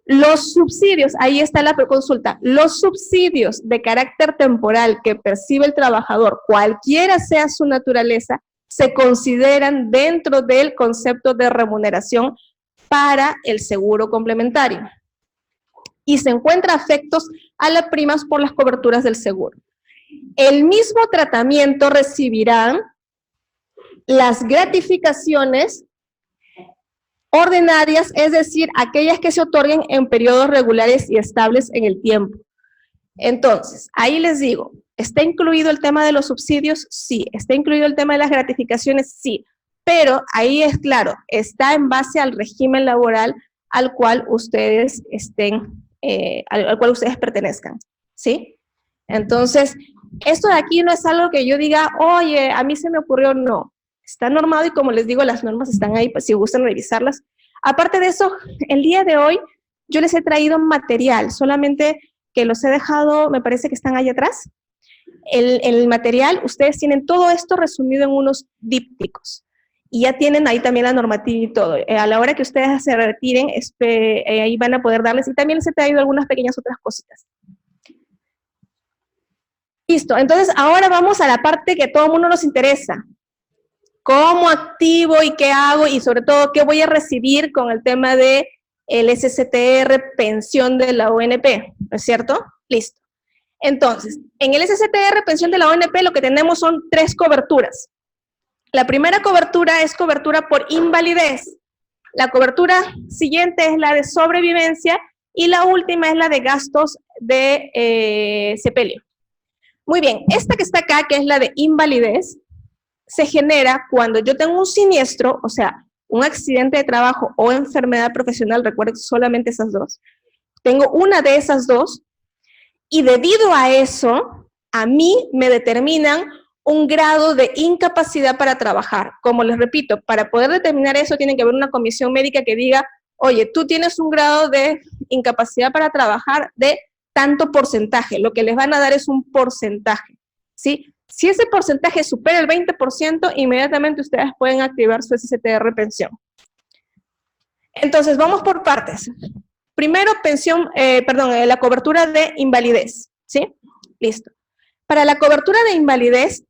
Los subsidios, ahí está la consulta, los subsidios de carácter temporal que percibe el trabajador, cualquiera sea su naturaleza, se consideran dentro del concepto de remuneración para el seguro complementario. Y se encuentra afectos a las primas por las coberturas del seguro. El mismo tratamiento recibirán las gratificaciones ordinarias, es decir, aquellas que se otorguen en periodos regulares y estables en el tiempo. Entonces, ahí les digo, ¿está incluido el tema de los subsidios? Sí. ¿Está incluido el tema de las gratificaciones? Sí. Pero ahí es claro, está en base al régimen laboral al cual ustedes al cual ustedes pertenezcan, ¿sí? Entonces, esto de aquí no es algo que yo diga, oye, a mí se me ocurrió, no. Está normado y como les digo, las normas están ahí, pues si gustan revisarlas. Aparte de eso, el día de hoy yo les he traído material, solamente que los he dejado, me parece que están ahí atrás. El material, ustedes tienen todo esto resumido en unos dípticos. Y ya tienen ahí también la normativa y todo. A la hora que ustedes se retiren, ahí van a poder darles, y también les he traído algunas pequeñas otras cositas. Listo, entonces ahora vamos a la parte que a todo el mundo nos interesa. ¿Cómo activo y qué hago? Y sobre todo, ¿qué voy a recibir con el tema de el SSTR, pensión de la ONP? ¿No es cierto? Listo. Entonces, en el SSTR, pensión de la ONP, lo que tenemos son 3 coberturas. La primera cobertura es cobertura por invalidez. La cobertura siguiente es la de sobrevivencia y la última es la de gastos de sepelio. Muy bien, esta que está acá, que es la de invalidez, se genera cuando yo tengo un siniestro, o sea, un accidente de trabajo o enfermedad profesional, recuerden solamente esas dos. Tengo una de esas dos y debido a eso, a mí me determinan un grado de incapacidad para trabajar. Como les repito, para poder determinar eso tiene que haber una comisión médica que diga, oye, tú tienes un grado de incapacidad para trabajar de tanto porcentaje. Lo que les van a dar es un porcentaje, ¿sí? Si ese porcentaje supera el 20%, inmediatamente ustedes pueden activar su SSTR pensión. Entonces, vamos por partes. Primero, la cobertura de invalidez, ¿sí? Listo. Para la cobertura de invalidez,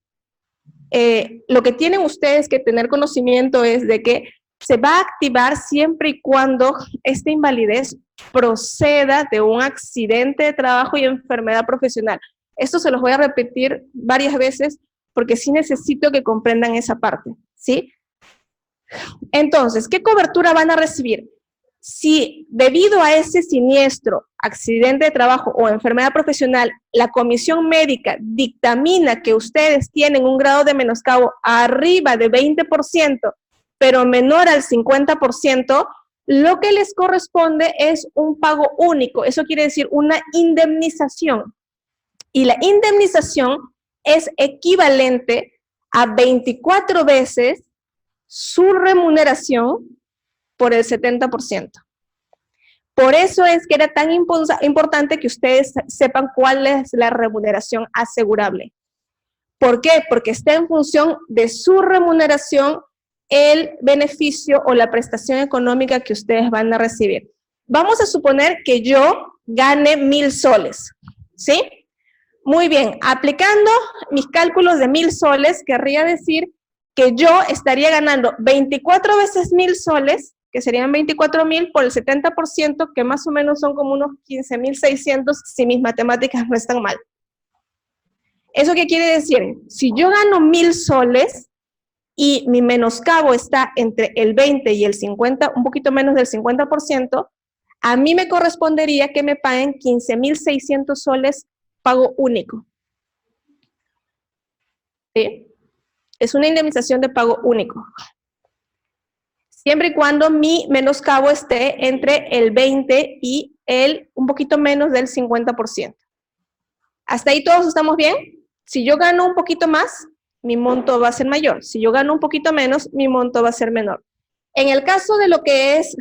lo que tienen ustedes que tener conocimiento es de que se va a activar siempre y cuando esta invalidez proceda de un accidente de trabajo y enfermedad profesional. Esto se los voy a repetir varias veces porque sí necesito que comprendan esa parte, ¿sí? Entonces, ¿qué cobertura van a recibir? Si debido a ese siniestro, accidente de trabajo o enfermedad profesional, la comisión médica dictamina que ustedes tienen un grado de menoscabo arriba de 20%, pero menor al 50%, lo que les corresponde es un pago único. Eso quiere decir una indemnización. Y la indemnización es equivalente a 24 veces su remuneración por el 70%. Por eso es que era tan importante que ustedes sepan cuál es la remuneración asegurable. ¿Por qué? Porque está en función de su remuneración el beneficio o la prestación económica que ustedes van a recibir. Vamos a suponer que yo gane 1,000 soles, ¿sí? Muy bien, aplicando mis cálculos de 1,000 soles, querría decir que yo estaría ganando 24 veces 1,000 soles, que serían 24,000 por el 70%, que más o menos son como unos 15,600, si mis matemáticas no están mal. ¿Eso qué quiere decir? Si yo gano 1,000 soles y mi menoscabo está entre el 20 y el 50, un poquito menos del 50%, a mí me correspondería que me paguen 15,600 soles pago único. ¿Sí? Es una indemnización de pago único. Siempre y cuando mi menoscabo esté entre el 20 y un poquito menos del 50%. ¿Hasta ahí todos estamos bien? Si yo gano un poquito más, mi monto va a ser mayor. Si yo gano un poquito menos, mi monto va a ser menor. En el caso de lo que es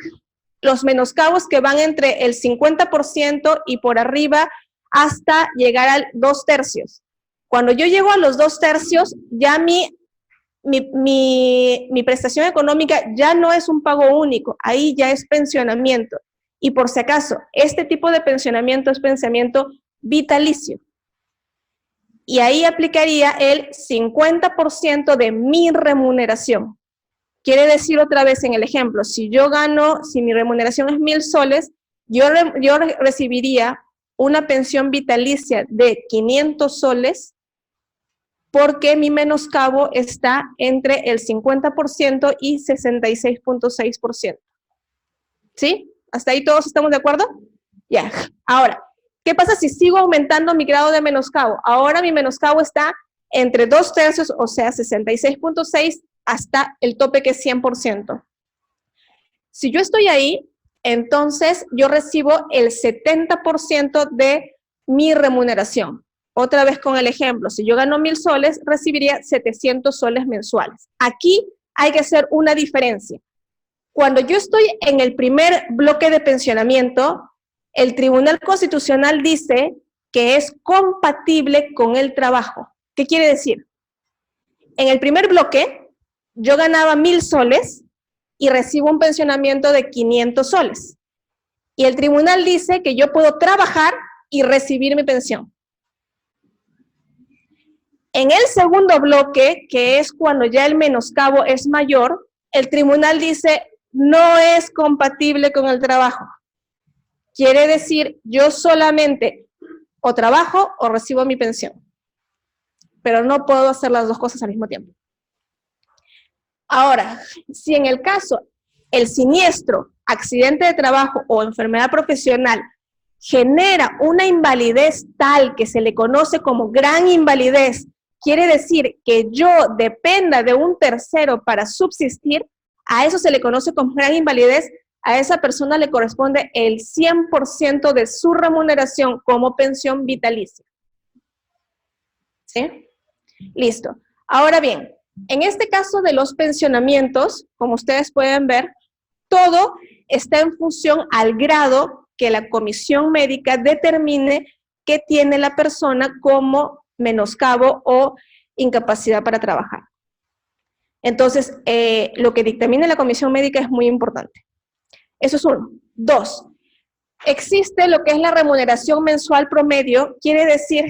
los menoscabos que van entre el 50% y por arriba hasta llegar al 2/3. Cuando yo llego a los 2/3, ya mi prestación económica ya no es un pago único, ahí ya es pensionamiento. Y por si acaso, este tipo de pensionamiento es pensionamiento vitalicio. Y ahí aplicaría el 50% de mi remuneración. Quiere decir otra vez en el ejemplo, si mi remuneración es 1,000 soles, yo recibiría una pensión vitalicia de 500 soles porque mi menoscabo está entre el 50% y 66.6%. ¿Sí? ¿Hasta ahí todos estamos de acuerdo? Ya. Ahora, ¿qué pasa si sigo aumentando mi grado de menoscabo? Ahora mi menoscabo está entre 2/3, o sea, 66.6, hasta el tope que es 100%. Si yo estoy ahí, entonces yo recibo el 70% de mi remuneración. Otra vez con el ejemplo, si yo gano 1,000 soles, recibiría 700 soles mensuales. Aquí hay que hacer una diferencia. Cuando yo estoy en el primer bloque de pensionamiento, el Tribunal Constitucional dice que es compatible con el trabajo. ¿Qué quiere decir? En el primer bloque, yo ganaba 1,000 soles y recibo un pensionamiento de 500 soles. Y el tribunal dice que yo puedo trabajar y recibir mi pensión. En el segundo bloque, que es cuando ya el menoscabo es mayor, el tribunal dice no es compatible con el trabajo. Quiere decir, yo solamente o trabajo o recibo mi pensión. Pero no puedo hacer las dos cosas al mismo tiempo. Ahora, si en el caso el siniestro, accidente de trabajo o enfermedad profesional genera una invalidez tal que se le conoce como gran invalidez, quiere decir que yo dependa de un tercero para subsistir, a eso se le conoce como gran invalidez, a esa persona le corresponde el 100% de su remuneración como pensión vitalicia. ¿Sí? Listo. Ahora bien, en este caso de los pensionamientos, como ustedes pueden ver, todo está en función al grado que la comisión médica determine que tiene la persona como menoscabo o incapacidad para trabajar. Entonces, lo que dictamina la comisión médica es muy importante. Eso es uno. Dos, existe lo que es la remuneración mensual promedio, quiere decir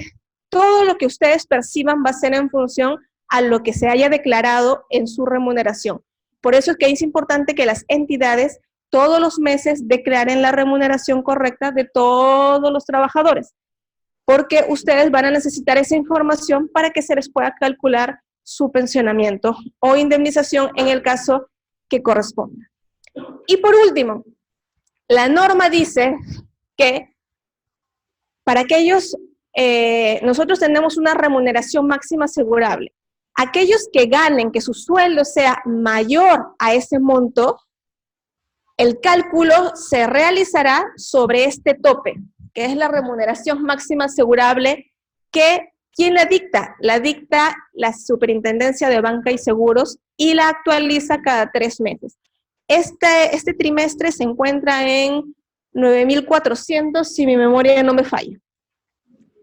todo lo que ustedes perciban va a ser en función a lo que se haya declarado en su remuneración. Por eso es que es importante que las entidades todos los meses declaren la remuneración correcta de todos los trabajadores, porque ustedes van a necesitar esa información para que se les pueda calcular su pensionamiento o indemnización en el caso que corresponda. Y por último, la norma dice que para aquellos, nosotros tenemos una remuneración máxima asegurable. Aquellos que ganen, que su sueldo sea mayor a ese monto, el cálculo se realizará sobre este tope, que es la remuneración máxima asegurable ¿Quién la dicta? La dicta la Superintendencia de Banca y Seguros y la actualiza cada 3 meses. Este trimestre se encuentra en 9.400, si mi memoria no me falla.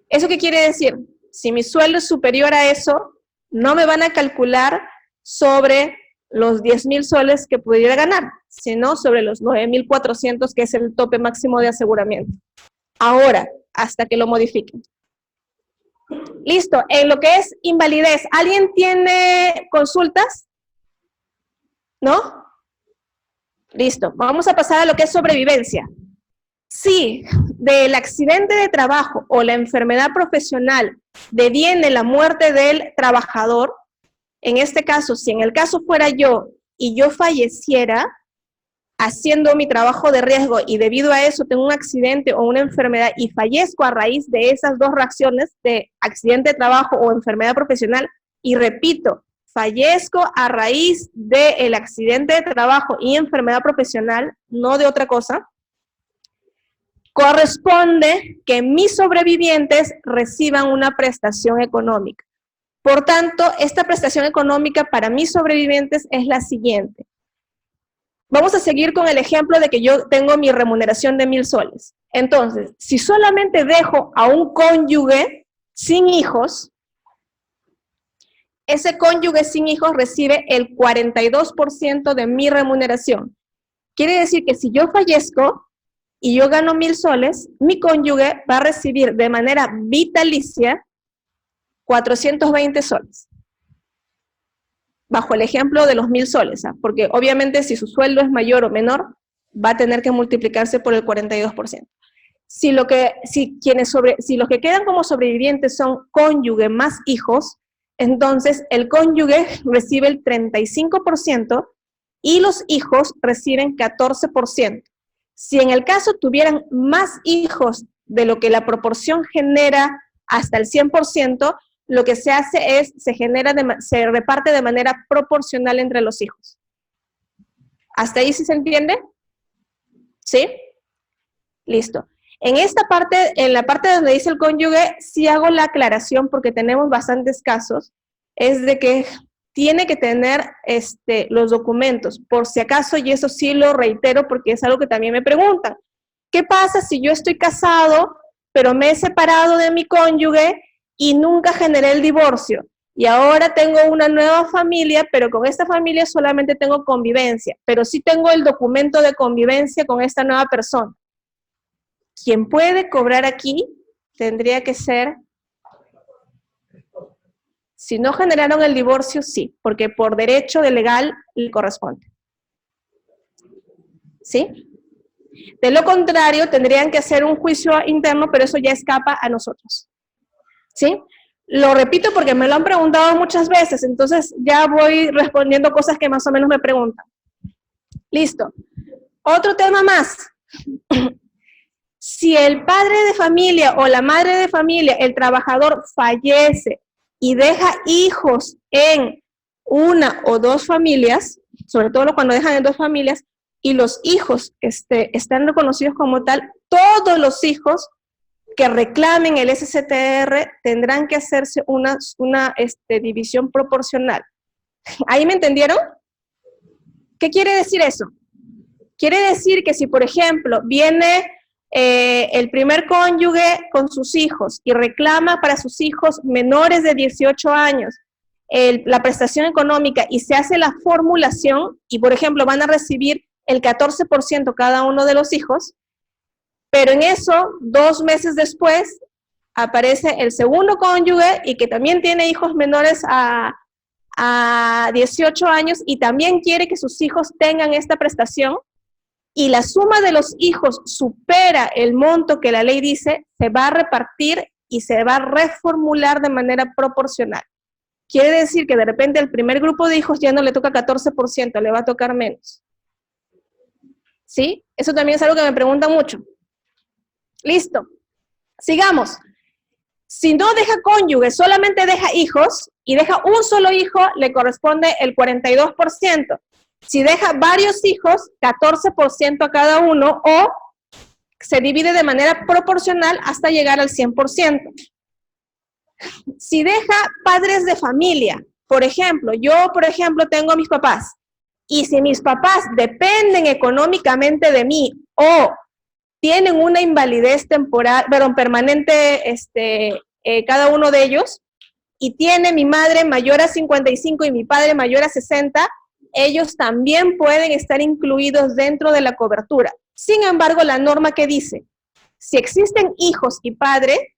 ¿Eso qué quiere decir? Si mi sueldo es superior a eso, no me van a calcular sobre los 10.000 soles que pudiera ganar, sino sobre los 9.400, que es el tope máximo de aseguramiento. Ahora, hasta que lo modifiquen. Listo, en lo que es invalidez, ¿alguien tiene consultas? ¿No? Listo, vamos a pasar a lo que es sobrevivencia. Si del accidente de trabajo o la enfermedad profesional deviene la muerte del trabajador, en este caso, si en el caso fuera yo y yo falleciera haciendo mi trabajo de riesgo y debido a eso tengo un accidente o una enfermedad y fallezco a raíz de esas dos reacciones de accidente de trabajo o enfermedad profesional, y repito, fallezco a raíz del accidente de trabajo y enfermedad profesional, no de otra cosa, corresponde que mis sobrevivientes reciban una prestación económica. Por tanto, esta prestación económica para mis sobrevivientes es la siguiente. Vamos a seguir con el ejemplo de que yo tengo mi remuneración de 1.000 soles. Entonces, si solamente dejo a un cónyuge sin hijos, ese cónyuge sin hijos recibe el 42% de mi remuneración. Quiere decir que si yo fallezco y yo gano 1.000 soles, mi cónyuge va a recibir de manera vitalicia 420 soles. Bajo el ejemplo de los 1.000 soles, ¿ah? Porque obviamente si su sueldo es mayor o menor, va a tener que multiplicarse por el 42%. Si los que quedan como sobrevivientes son cónyuge más hijos, entonces el cónyuge recibe el 35% y los hijos reciben 14%. Si en el caso tuvieran más hijos de lo que la proporción genera hasta el 100%, lo que se hace es, se reparte de manera proporcional entre los hijos. ¿Hasta ahí sí se entiende? ¿Sí? Listo. En esta parte, en la parte donde dice el cónyuge, sí hago la aclaración porque tenemos bastantes casos, es de que tiene que tener los documentos, por si acaso, y eso sí lo reitero porque es algo que también me preguntan. ¿Qué pasa si yo estoy casado, pero me he separado de mi cónyuge y nunca generé el divorcio? Y ahora tengo una nueva familia, pero con esta familia solamente tengo convivencia, pero sí tengo el documento de convivencia con esta nueva persona. Quien puede cobrar aquí tendría que ser, si no generaron el divorcio, sí, porque por derecho de legal le corresponde. ¿Sí? De lo contrario, tendrían que hacer un juicio interno, pero eso ya escapa a nosotros. ¿Sí? Lo repito porque me lo han preguntado muchas veces, entonces ya voy respondiendo cosas que más o menos me preguntan. Listo. Otro tema más. Si el padre de familia o la madre de familia, el trabajador, fallece y deja hijos en una o dos familias, sobre todo cuando dejan en dos familias, y los hijos están reconocidos como tal, todos los hijos que reclamen el SSTR tendrán que hacerse una división proporcional. ¿Ahí me entendieron? ¿Qué quiere decir eso? Quiere decir que si, por ejemplo, viene el primer cónyuge con sus hijos y reclama para sus hijos menores de 18 años la prestación económica y se hace la formulación y, por ejemplo, van a recibir el 14% cada uno de los hijos, pero en eso, 2 meses después, aparece el segundo cónyuge y que también tiene hijos menores a 18 años y también quiere que sus hijos tengan esta prestación, y la suma de los hijos supera el monto que la ley dice, se va a repartir y se va a reformular de manera proporcional. Quiere decir que de repente el primer grupo de hijos ya no le toca 14%, le va a tocar menos. ¿Sí? Eso también es algo que me preguntan mucho. Listo. Sigamos. Si no deja cónyuge, solamente deja hijos, y deja un solo hijo, le corresponde el 42%. Si deja varios hijos, 14% a cada uno, o se divide de manera proporcional hasta llegar al 100%. Si deja padres de familia, por ejemplo, yo, tengo a mis papás, y si mis papás dependen económicamente de mí o tienen una invalidez temporal, perdón, permanente, cada uno de ellos, y tiene mi madre mayor a 55 y mi padre mayor a 60, ellos también pueden estar incluidos dentro de la cobertura. Sin embargo, la norma que dice, si existen hijos y padre,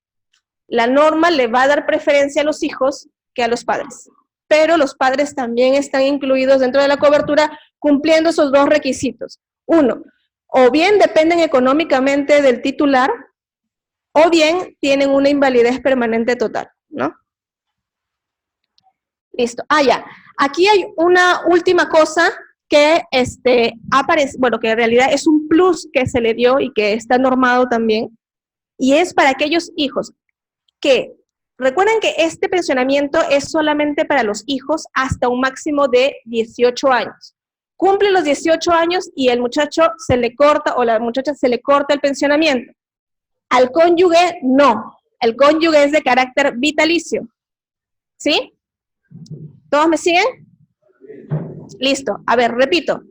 la norma le va a dar preferencia a los hijos que a los padres. Pero los padres también están incluidos dentro de la cobertura cumpliendo esos dos requisitos. Uno, o bien dependen económicamente del titular, o bien tienen una invalidez permanente total, ¿no? Listo. Ya. Aquí hay una última cosa que aparece, bueno, que en realidad es un plus que se le dio y que está normado también, y es para aquellos hijos que, recuerden que este pensionamiento es solamente para los hijos hasta un máximo de 18 años. Cumple los 18 años y el muchacho se le corta o la muchacha se le corta el pensionamiento. Al cónyuge, no. El cónyuge es de carácter vitalicio. ¿Sí? ¿Todos me siguen? Listo. A ver, repito.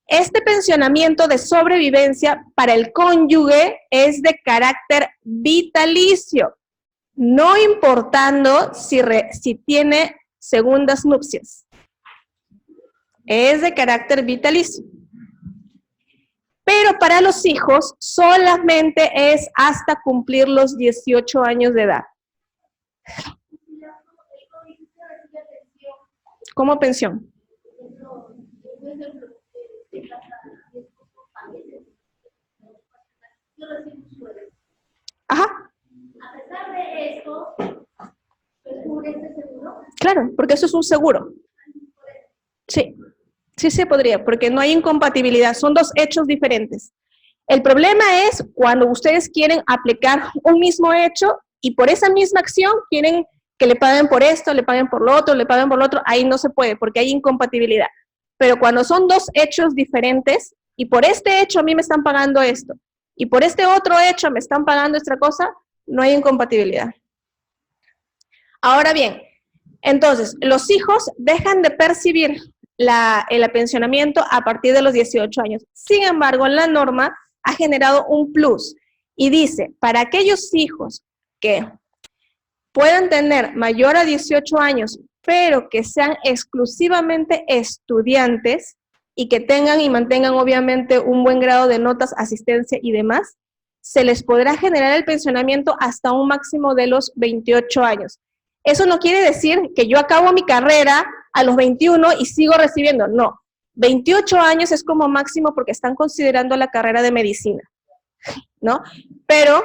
Este pensionamiento de sobrevivencia para el cónyuge es de carácter vitalicio, no importando si tiene segundas nupcias. Es de carácter vitalicio. Pero para los hijos solamente es hasta cumplir los 18 años de edad. ¿Cómo pensión? Ajá. A pesar de esto, ¿cubre este seguro? Claro, porque eso es un seguro. Sí, sí se podría, porque no hay incompatibilidad, son dos hechos diferentes. El problema es cuando ustedes quieren aplicar un mismo hecho y por esa misma acción quieren que le paguen por esto, le paguen por lo otro, le paguen por lo otro, ahí no se puede porque hay incompatibilidad. Pero cuando son dos hechos diferentes y por este hecho a mí me están pagando esto y por este otro hecho me están pagando esta cosa, no hay incompatibilidad. Ahora bien, entonces, los hijos dejan de percibir el pensionamiento a partir de los 18 años. Sin embargo, la norma ha generado un plus y dice, para aquellos hijos que puedan tener mayor a 18 años, pero que sean exclusivamente estudiantes y que tengan y mantengan obviamente un buen grado de notas, asistencia y demás, se les podrá generar el pensionamiento hasta un máximo de los 28 años. Eso no quiere decir que yo acabo mi carrera a los 21 y sigo recibiendo, no. 28 años es como máximo porque están considerando la carrera de medicina, ¿no? Pero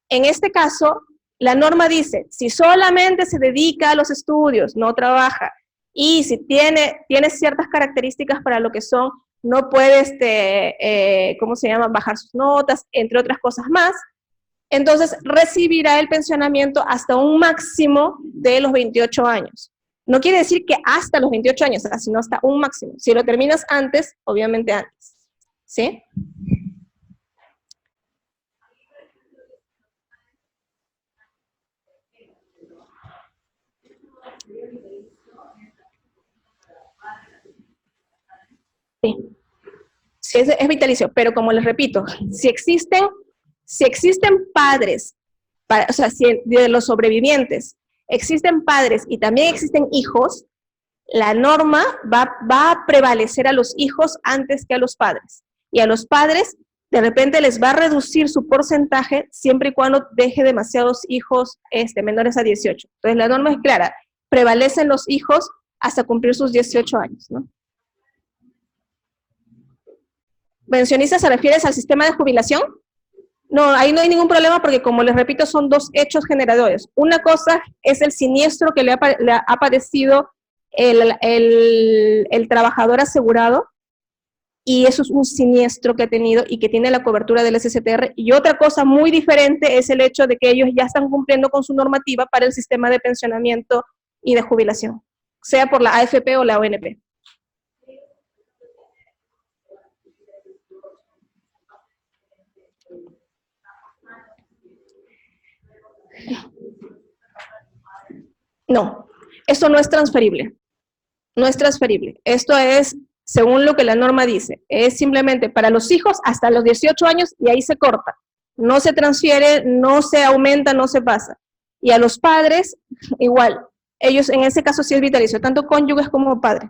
en este caso, la norma dice, si solamente se dedica a los estudios, no trabaja, y si tiene ciertas características para lo que son, no puede, ¿cómo se llama?, bajar sus notas, entre otras cosas más, entonces recibirá el pensionamiento hasta un máximo de los 28 años. No quiere decir que hasta los 28 años, sino hasta un máximo. Si lo terminas antes, obviamente antes. ¿Sí? Sí. Sí, es vitalicio, pero como les repito, si existen padres, o sea, si de los sobrevivientes existen padres y también existen hijos, la norma va a prevalecer a los hijos antes que a los padres. Y a los padres, de repente les va a reducir su porcentaje siempre y cuando deje demasiados hijos menores a 18. Entonces la norma es clara, prevalecen los hijos hasta cumplir sus 18 años, ¿no? ¿Pensionista se refieres al sistema de jubilación? No, ahí no hay ningún problema porque, como les repito, son dos hechos generadores. Una cosa es el siniestro que le ha padecido el trabajador asegurado, y eso es un siniestro que ha tenido y que tiene la cobertura del SSTR. Y otra cosa muy diferente es el hecho de que ellos ya están cumpliendo con su normativa para el sistema de pensionamiento y de jubilación, sea por la AFP o la ONP. No, esto no es transferible. No es transferible. Esto es, según lo que la norma dice, es simplemente para los hijos hasta los 18 años y ahí se corta. No se transfiere, no se aumenta, no se pasa. Y a los padres, igual. Ellos en ese caso sí es vitalicio, tanto cónyuges como padres.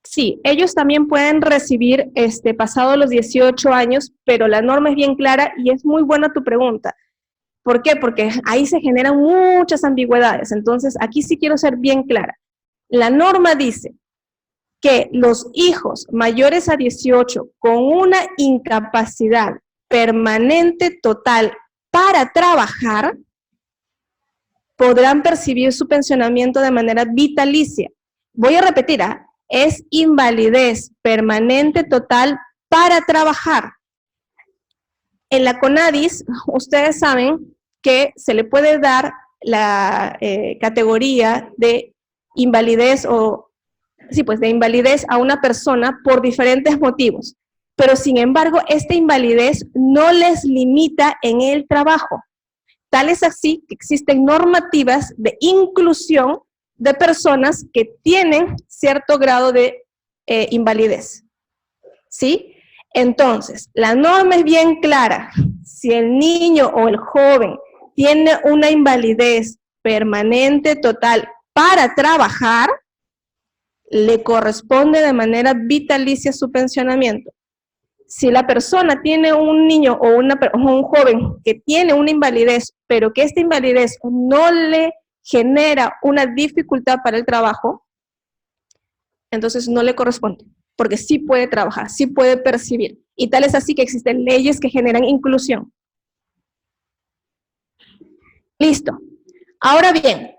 Sí, ellos también pueden recibir pasado los 18 años, pero la norma es bien clara y es muy buena tu pregunta. ¿Por qué? Porque ahí se generan muchas ambigüedades. Entonces, aquí sí quiero ser bien clara. La norma dice que los hijos mayores a 18 con una incapacidad permanente total para trabajar podrán percibir su pensionamiento de manera vitalicia. Voy a repetir, es invalidez permanente total para trabajar. En la CONADIS, ustedes saben que se le puede dar la categoría de invalidez de invalidez a una persona por diferentes motivos. Pero sin embargo, esta invalidez no les limita en el trabajo. Tal es así que existen normativas de inclusión de personas que tienen cierto grado de invalidez. ¿Sí? Entonces, la norma es bien clara. Si el niño o el joven tiene una invalidez permanente total para trabajar, le corresponde de manera vitalicia su pensionamiento. Si la persona tiene un niño o un joven que tiene una invalidez, pero que esta invalidez no le genera una dificultad para el trabajo, entonces no le corresponde, porque sí puede trabajar, sí puede percibir. Y tal es así que existen leyes que generan inclusión. Listo. Ahora bien,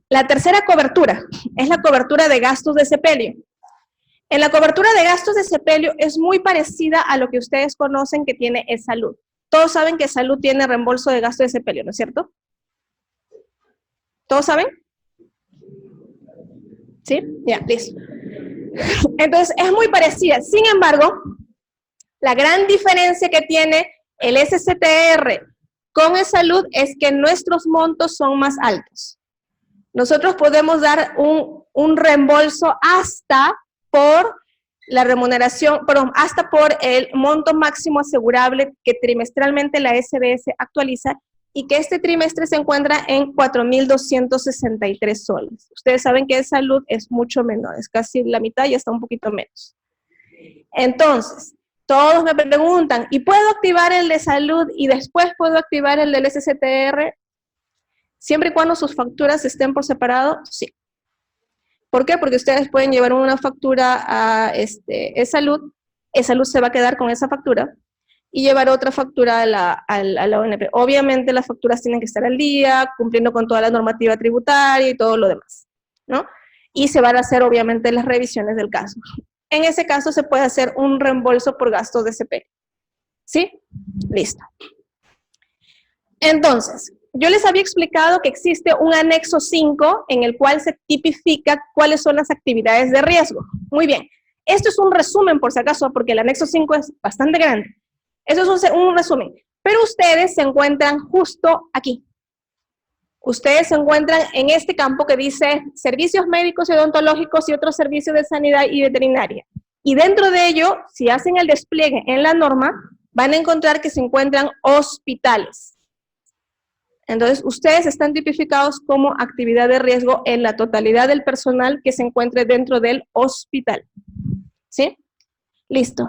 la tercera cobertura es la cobertura de gastos de sepelio. En la cobertura de gastos de sepelio es muy parecida a lo que ustedes conocen que tiene eSalud. Todos saben que eSalud tiene reembolso de gastos de sepelio, ¿no es cierto? ¿Todos saben? ¿Sí? Ya, listo. Entonces, es muy parecida. Sin embargo, la gran diferencia que tiene el SSTR con eSalud es que nuestros montos son más altos. Nosotros podemos dar un reembolso hasta por la remuneración, perdón, hasta por el monto máximo asegurable que trimestralmente la SBS actualiza y que este trimestre se encuentra en 4.263 soles. Ustedes saben que eSalud es mucho menor, es casi la mitad y hasta un poquito menos. Entonces, todos me preguntan, ¿y puedo activar el de salud y después puedo activar el del SSTR? Siempre y cuando sus facturas estén por separado, sí. ¿Por qué? Porque ustedes pueden llevar una factura a eSalud se va a quedar con esa factura, y llevar otra factura a la ONP. Obviamente las facturas tienen que estar al día, cumpliendo con toda la normativa tributaria y todo lo demás, ¿no? Y se van a hacer obviamente las revisiones del caso. En ese caso se puede hacer un reembolso por gastos de sepelio. ¿Sí? Listo. Entonces, yo les había explicado que existe un anexo 5 en el cual se tipifica cuáles son las actividades de riesgo. Muy bien. Esto es un resumen por si acaso, porque el anexo 5 es bastante grande. Eso es un resumen. Pero ustedes se encuentran justo aquí. Ustedes se encuentran en este campo que dice servicios médicos y odontológicos y otros servicios de sanidad y veterinaria. Y dentro de ello, si hacen el despliegue en la norma, van a encontrar que se encuentran hospitales. Entonces, ustedes están tipificados como actividad de riesgo en la totalidad del personal que se encuentre dentro del hospital. ¿Sí? Listo.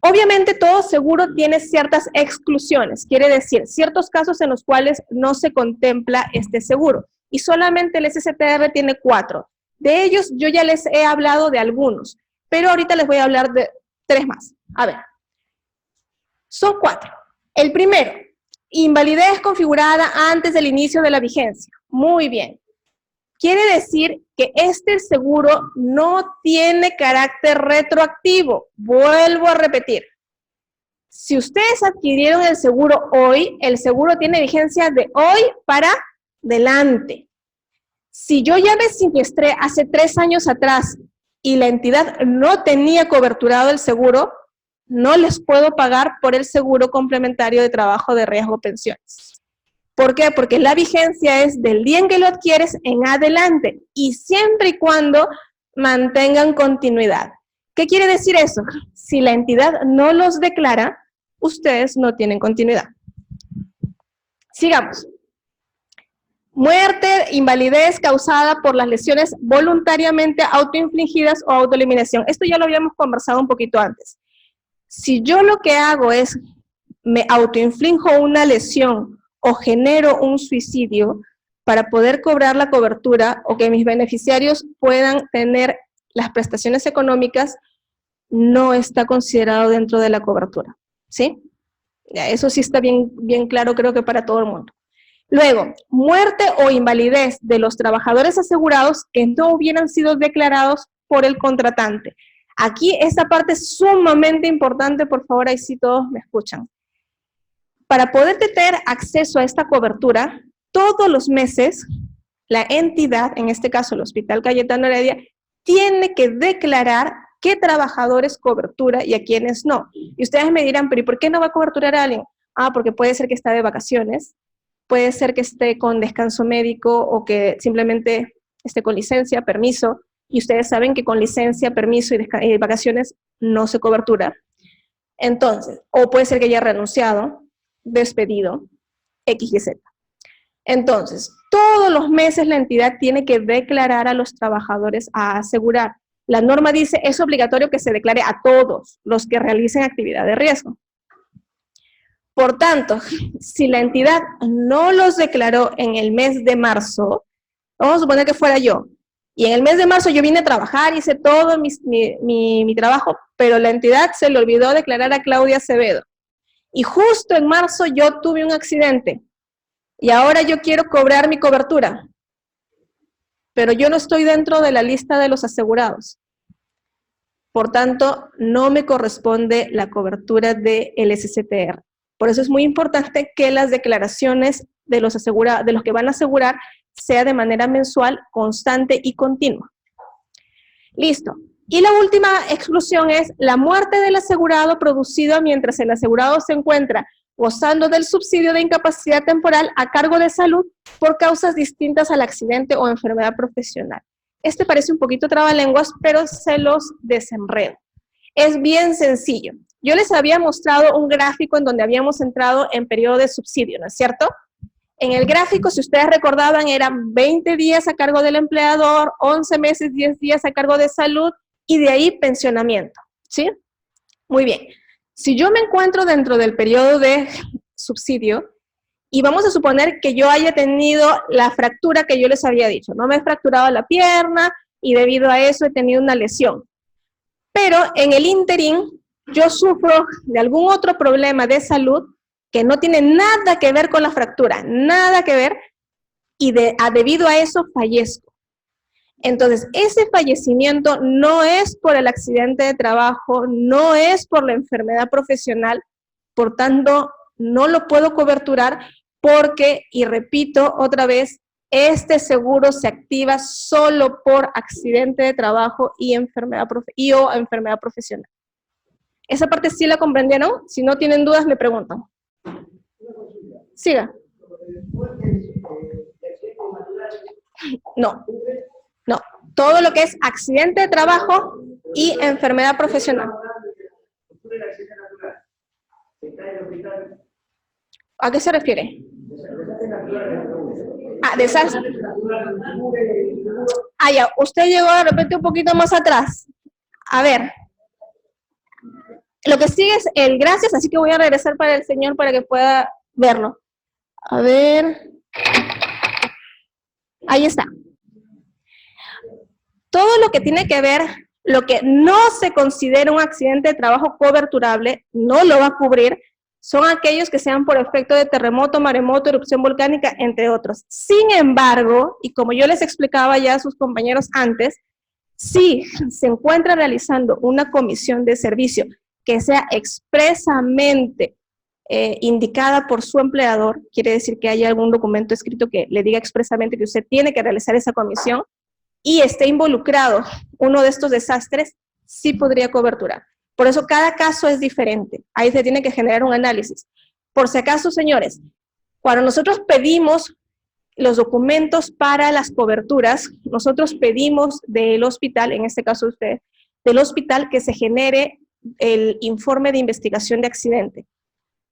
Obviamente todo seguro tiene ciertas exclusiones, quiere decir, ciertos casos en los cuales no se contempla este seguro, y solamente el SSTR tiene 4. De ellos yo ya les he hablado de algunos, pero ahorita les voy a hablar de 3 más. A ver, son 4. El primero, invalidez configurada antes del inicio de la vigencia. Muy bien. Quiere decir que este seguro no tiene carácter retroactivo. Vuelvo a repetir. Si ustedes adquirieron el seguro hoy, el seguro tiene vigencia de hoy para adelante. Si yo ya me siniestré hace 3 años atrás y la entidad no tenía coberturado el seguro, no les puedo pagar por el seguro complementario de trabajo de riesgo pensiones. ¿Por qué? Porque la vigencia es del día en que lo adquieres en adelante y siempre y cuando mantengan continuidad. ¿Qué quiere decir eso? Si la entidad no los declara, ustedes no tienen continuidad. Sigamos. Muerte, invalidez causada por las lesiones voluntariamente autoinfligidas o autoeliminación. Esto ya lo habíamos conversado un poquito antes. Si yo lo que hago es, me autoinflijo una lesión o genero un suicidio para poder cobrar la cobertura o que mis beneficiarios puedan tener las prestaciones económicas, no está considerado dentro de la cobertura, ¿sí? Eso sí está bien claro, creo que para todo el mundo. Luego, muerte o invalidez de los trabajadores asegurados que no hubieran sido declarados por el contratante. Aquí esta parte es sumamente importante, por favor, ahí sí todos me escuchan. Para poder tener acceso a esta cobertura, todos los meses, la entidad, en este caso el Hospital Cayetano Heredia, tiene que declarar qué trabajadores cobertura y a quiénes no. Y ustedes me dirán, pero ¿y por qué no va a coberturar a alguien? Ah, porque puede ser que está de vacaciones, puede ser que esté con descanso médico o que simplemente esté con licencia, permiso, y ustedes saben que con licencia, permiso y vacaciones no se cobertura. Entonces, o puede ser que haya renunciado, despedido, X y Z. Entonces, todos los meses la entidad tiene que declarar a los trabajadores a asegurar. La norma dice, es obligatorio que se declare a todos los que realicen actividad de riesgo. Por tanto, si la entidad no los declaró en el mes de marzo, vamos a suponer que fuera yo, y en el mes de marzo yo vine a trabajar, hice todo mi trabajo, pero la entidad se le olvidó declarar a Claudia Acevedo. Y justo en marzo yo tuve un accidente, y ahora yo quiero cobrar mi cobertura, pero yo no estoy dentro de la lista de los asegurados. Por tanto, no me corresponde la cobertura del SSTR. Por eso es muy importante que las declaraciones de los que van a asegurar sea de manera mensual, constante y continua. Listo. Y la última exclusión es la muerte del asegurado producida mientras el asegurado se encuentra gozando del subsidio de incapacidad temporal a cargo de salud por causas distintas al accidente o enfermedad profesional. Este parece un poquito trabalenguas, pero se los desenredo. Es bien sencillo. Yo les había mostrado un gráfico en donde habíamos entrado en periodo de subsidio, ¿no es cierto? En el gráfico, si ustedes recordaban, eran 20 días a cargo del empleador, 11 meses, 10 días a cargo de salud, y de ahí pensionamiento, ¿sí? Muy bien. Si yo me encuentro dentro del periodo de subsidio, y vamos a suponer que yo haya tenido la fractura que yo les había dicho, no me he fracturado la pierna, y debido a eso he tenido una lesión. Pero en el ínterin, yo sufro de algún otro problema de salud que no tiene nada que ver con la fractura, nada que ver, y debido a eso fallezco. Entonces, ese fallecimiento no es por el accidente de trabajo, no es por la enfermedad profesional, por tanto, no lo puedo coberturar porque, y repito otra vez, este seguro se activa solo por accidente de trabajo y enfermedad profesional. ¿Esa parte sí la comprendieron? Si no tienen dudas, me preguntan. Siga. No. No, todo lo que es accidente de trabajo y enfermedad profesional. ¿A qué se refiere? Ah, desastre. Ah, ya, usted llegó de repente un poquito más atrás. A ver. Lo que sigue es el gracias, así que voy a regresar para el señor para que pueda verlo. A ver. Ahí está. Todo lo que tiene que ver, lo que no se considera un accidente de trabajo coberturable, no lo va a cubrir, son aquellos que sean por efecto de terremoto, maremoto, erupción volcánica, entre otros. Sin embargo, y como yo les explicaba ya a sus compañeros antes, si se encuentra realizando una comisión de servicio que sea expresamente indicada por su empleador, quiere decir que haya algún documento escrito que le diga expresamente que usted tiene que realizar esa comisión, y esté involucrado uno de estos desastres, sí podría coberturar. Por eso cada caso es diferente. Ahí se tiene que generar un análisis. Por si acaso, señores, cuando nosotros pedimos los documentos para las coberturas, nosotros pedimos del hospital, en este caso usted, del hospital que se genere el informe de investigación de accidente.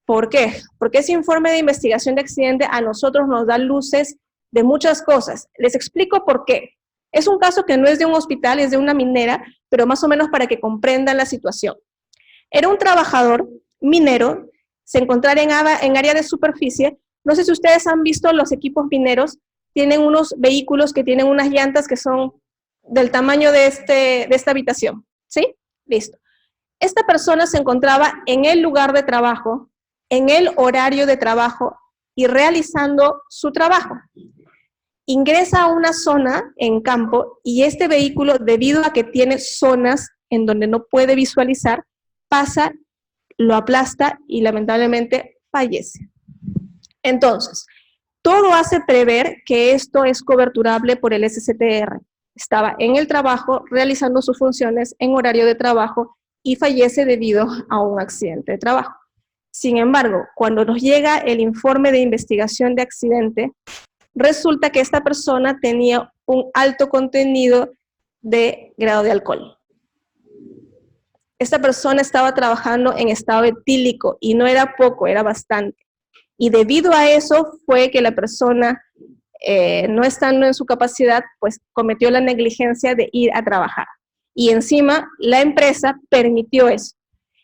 ¿Por qué? Porque ese informe de investigación de accidente a nosotros nos da luces de muchas cosas. Les explico por qué. Es un caso que no es de un hospital, es de una minera, pero más o menos para que comprendan la situación. Era un trabajador minero, se encontraba en área de superficie. No sé si ustedes han visto los equipos mineros, tienen unos vehículos que tienen unas llantas que son del tamaño de esta habitación, ¿sí? Listo. Esta persona se encontraba en el lugar de trabajo, en el horario de trabajo y realizando su trabajo. Ingresa a una zona en campo y este vehículo, debido a que tiene zonas en donde no puede visualizar, pasa, lo aplasta y lamentablemente fallece. Entonces, todo hace prever que esto es coberturable por el SSTR. Estaba en el trabajo, realizando sus funciones en horario de trabajo y fallece debido a un accidente de trabajo. Sin embargo, cuando nos llega el informe de investigación de accidente, resulta que esta persona tenía un alto contenido de grado de alcohol. Esta persona estaba trabajando en estado etílico y no era poco, era bastante. Y debido a eso fue que la persona, no estando en su capacidad, pues cometió la negligencia de ir a trabajar. Y encima la empresa permitió eso.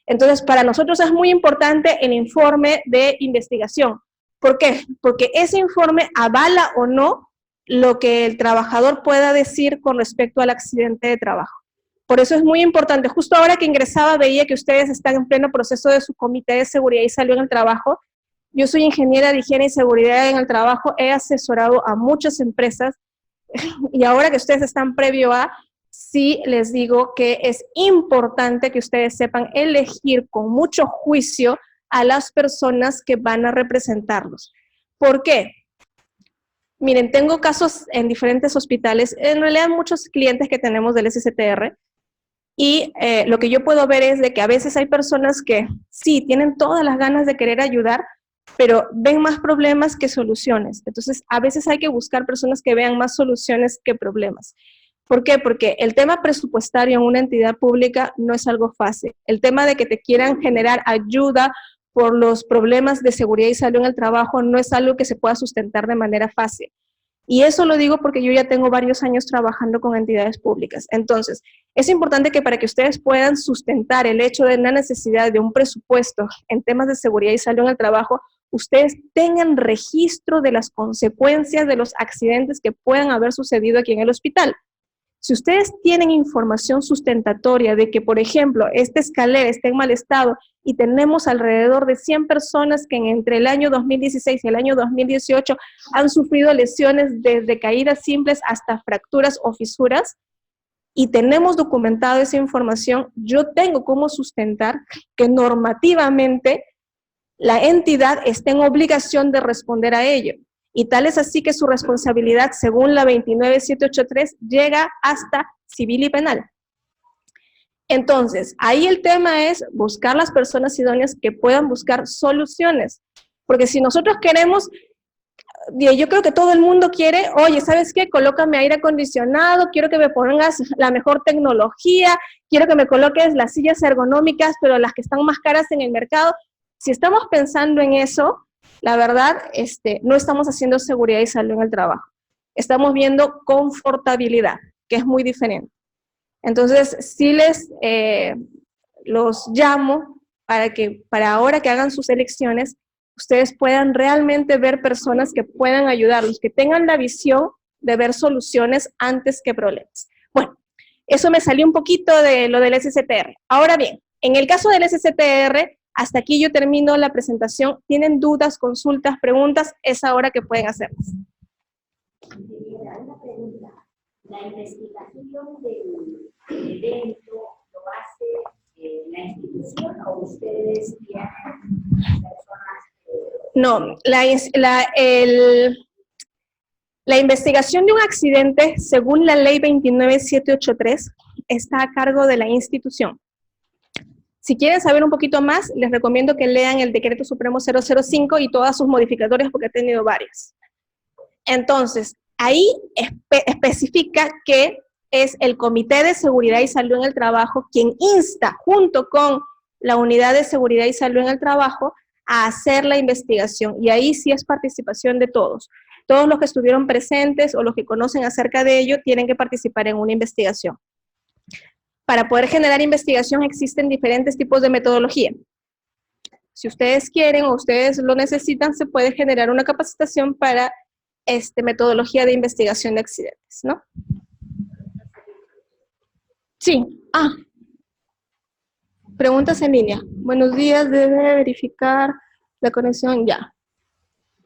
Entonces, para nosotros es muy importante el informe de investigación. ¿Por qué? Porque ese informe avala o no lo que el trabajador pueda decir con respecto al accidente de trabajo. Por eso es muy importante. Justo ahora que ingresaba veía que ustedes están en pleno proceso de su comité de seguridad y salud en el trabajo. Yo soy ingeniera de higiene y seguridad en el trabajo, he asesorado a muchas empresas y ahora que ustedes están previo a, sí les digo que es importante que ustedes sepan elegir con mucho juicio a las personas que van a representarlos. ¿Por qué? Miren, tengo casos en diferentes hospitales, en realidad muchos clientes que tenemos del SSTR, y lo que yo puedo ver es de que a veces hay personas que sí, tienen todas las ganas de querer ayudar, pero ven más problemas que soluciones. Entonces, a veces hay que buscar personas que vean más soluciones que problemas. ¿Por qué? Porque el tema presupuestario en una entidad pública no es algo fácil. El tema de que te quieran generar ayuda por los problemas de seguridad y salud en el trabajo no es algo que se pueda sustentar de manera fácil. Y eso lo digo porque yo ya tengo varios años trabajando con entidades públicas. Entonces, es importante que para que ustedes puedan sustentar el hecho de la necesidad de un presupuesto en temas de seguridad y salud en el trabajo, ustedes tengan registro de las consecuencias de los accidentes que puedan haber sucedido aquí en el hospital. Si ustedes tienen información sustentatoria de que, por ejemplo, esta escalera está en mal estado y tenemos alrededor de 100 personas que entre el año 2016 y el año 2018 han sufrido lesiones desde caídas simples hasta fracturas o fisuras, y tenemos documentado esa información, yo tengo cómo sustentar que normativamente la entidad está en obligación de responder a ello. Y tal es así que su responsabilidad, según la 29783, llega hasta civil y penal. Entonces, ahí el tema es buscar las personas idóneas que puedan buscar soluciones. Porque si nosotros queremos, yo creo que todo el mundo quiere, oye, ¿sabes qué? Colócame aire acondicionado, quiero que me pongas la mejor tecnología, quiero que me coloques las sillas ergonómicas, pero las que están más caras en el mercado. Si estamos pensando en eso, la verdad, no estamos haciendo seguridad y salud en el trabajo. Estamos viendo confortabilidad, que es muy diferente. Entonces, sí los llamo para ahora que hagan sus elecciones, ustedes puedan realmente ver personas que puedan ayudarlos, que tengan la visión de ver soluciones antes que problemas. Bueno, eso me salió un poquito de lo del SSTR. Ahora bien, en el caso del SSTR, hasta aquí yo termino la presentación. ¿Tienen dudas, consultas, preguntas? Es ahora que pueden hacerlas. Una pregunta. ¿La investigación del evento lo hace la institución o ustedes tienen personas? No, la investigación de un accidente, según la ley 29783, está a cargo de la institución. Si quieren saber un poquito más, les recomiendo que lean el Decreto Supremo 005 y todas sus modificatorias, porque he tenido varias. Entonces, ahí especifica que es el Comité de Seguridad y Salud en el Trabajo quien insta, junto con la Unidad de Seguridad y Salud en el Trabajo, a hacer la investigación. Y ahí sí es participación de todos. Todos los que estuvieron presentes o los que conocen acerca de ello tienen que participar en una investigación. Para poder generar investigación existen diferentes tipos de metodología. Si ustedes quieren o ustedes lo necesitan, se puede generar una capacitación para metodología de investigación de accidentes, ¿no? Sí. Preguntas en línea. Buenos días, debe verificar la conexión ya.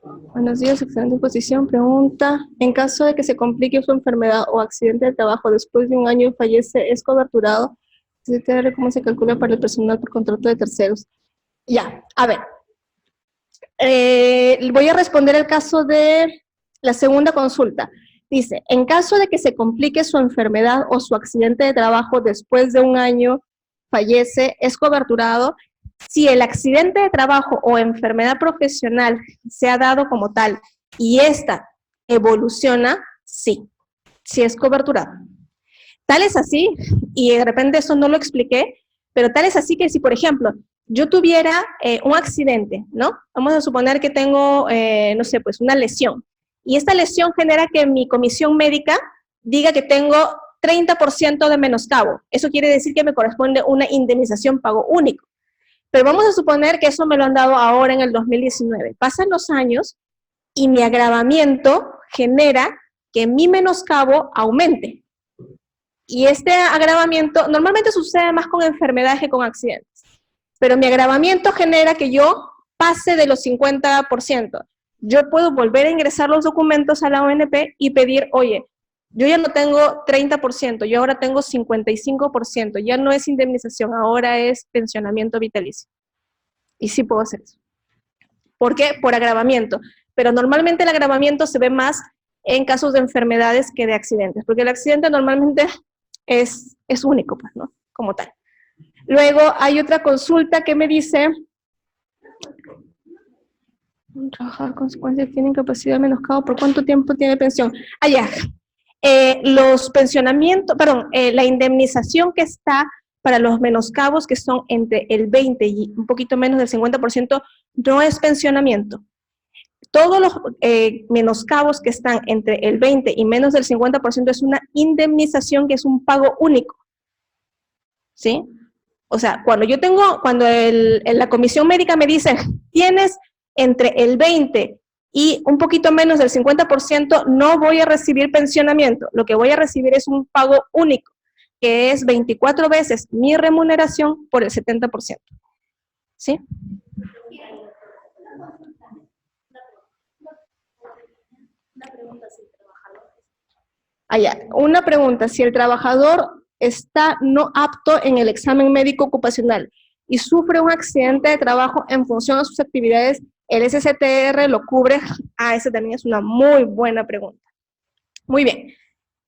Buenos días, excelente exposición. Pregunta, en caso de que se complique su enfermedad o accidente de trabajo después de un año y fallece, ¿es coberturado? ¿Cómo se calcula para el personal por contrato de terceros? Ya, a ver. Voy a responder el caso de la segunda consulta. Dice, en caso de que se complique su enfermedad o su accidente de trabajo después de un año, fallece, ¿es coberturado? Si el accidente de trabajo o enfermedad profesional se ha dado como tal y esta evoluciona, sí es coberturado. Tal es así, y de repente eso no lo expliqué, pero tal es así que si, por ejemplo, yo tuviera un accidente, ¿no? Vamos a suponer que tengo, no sé, pues una lesión, y esta lesión genera que mi comisión médica diga que tengo 30% de menoscabo. Eso quiere decir que me corresponde una indemnización pago único. Pero vamos a suponer que eso me lo han dado ahora en el 2019. Pasan los años y mi agravamiento genera que mi menoscabo aumente. Y este agravamiento normalmente sucede más con enfermedades que con accidentes. Pero mi agravamiento genera que yo pase de los 50%. Yo puedo volver a ingresar los documentos a la ONP y pedir, oye, yo ya no tengo 30%, yo ahora tengo 55%, ya no es indemnización, ahora es pensionamiento vitalicio. Y sí puedo hacer eso. ¿Por qué? Por agravamiento. Pero normalmente el agravamiento se ve más en casos de enfermedades que de accidentes, porque el accidente normalmente es único, pues, ¿no? Como tal. Luego hay otra consulta que me dice, trabajar consecuencias tiene incapacidad de menoscabo, ¿por cuánto tiempo tiene pensión? Ya. Los pensionamientos, la indemnización que está para los menoscabos que son entre el 20 y un poquito menos del 50% no es pensionamiento. Todos los menoscabos que están entre el 20 y menos del 50% es una indemnización que es un pago único. ¿Sí? O sea, cuando la comisión médica me dice, tienes entre el 20 y un poquito menos del 50%, no voy a recibir pensionamiento. Lo que voy a recibir es un pago único, que es 24 veces mi remuneración por el 70%. ¿Sí? Una pregunta, si el trabajador está no apto en el examen médico ocupacional y sufre un accidente de trabajo en función a sus actividades, ¿el SSTR lo cubre? Esa también es una muy buena pregunta. Muy bien.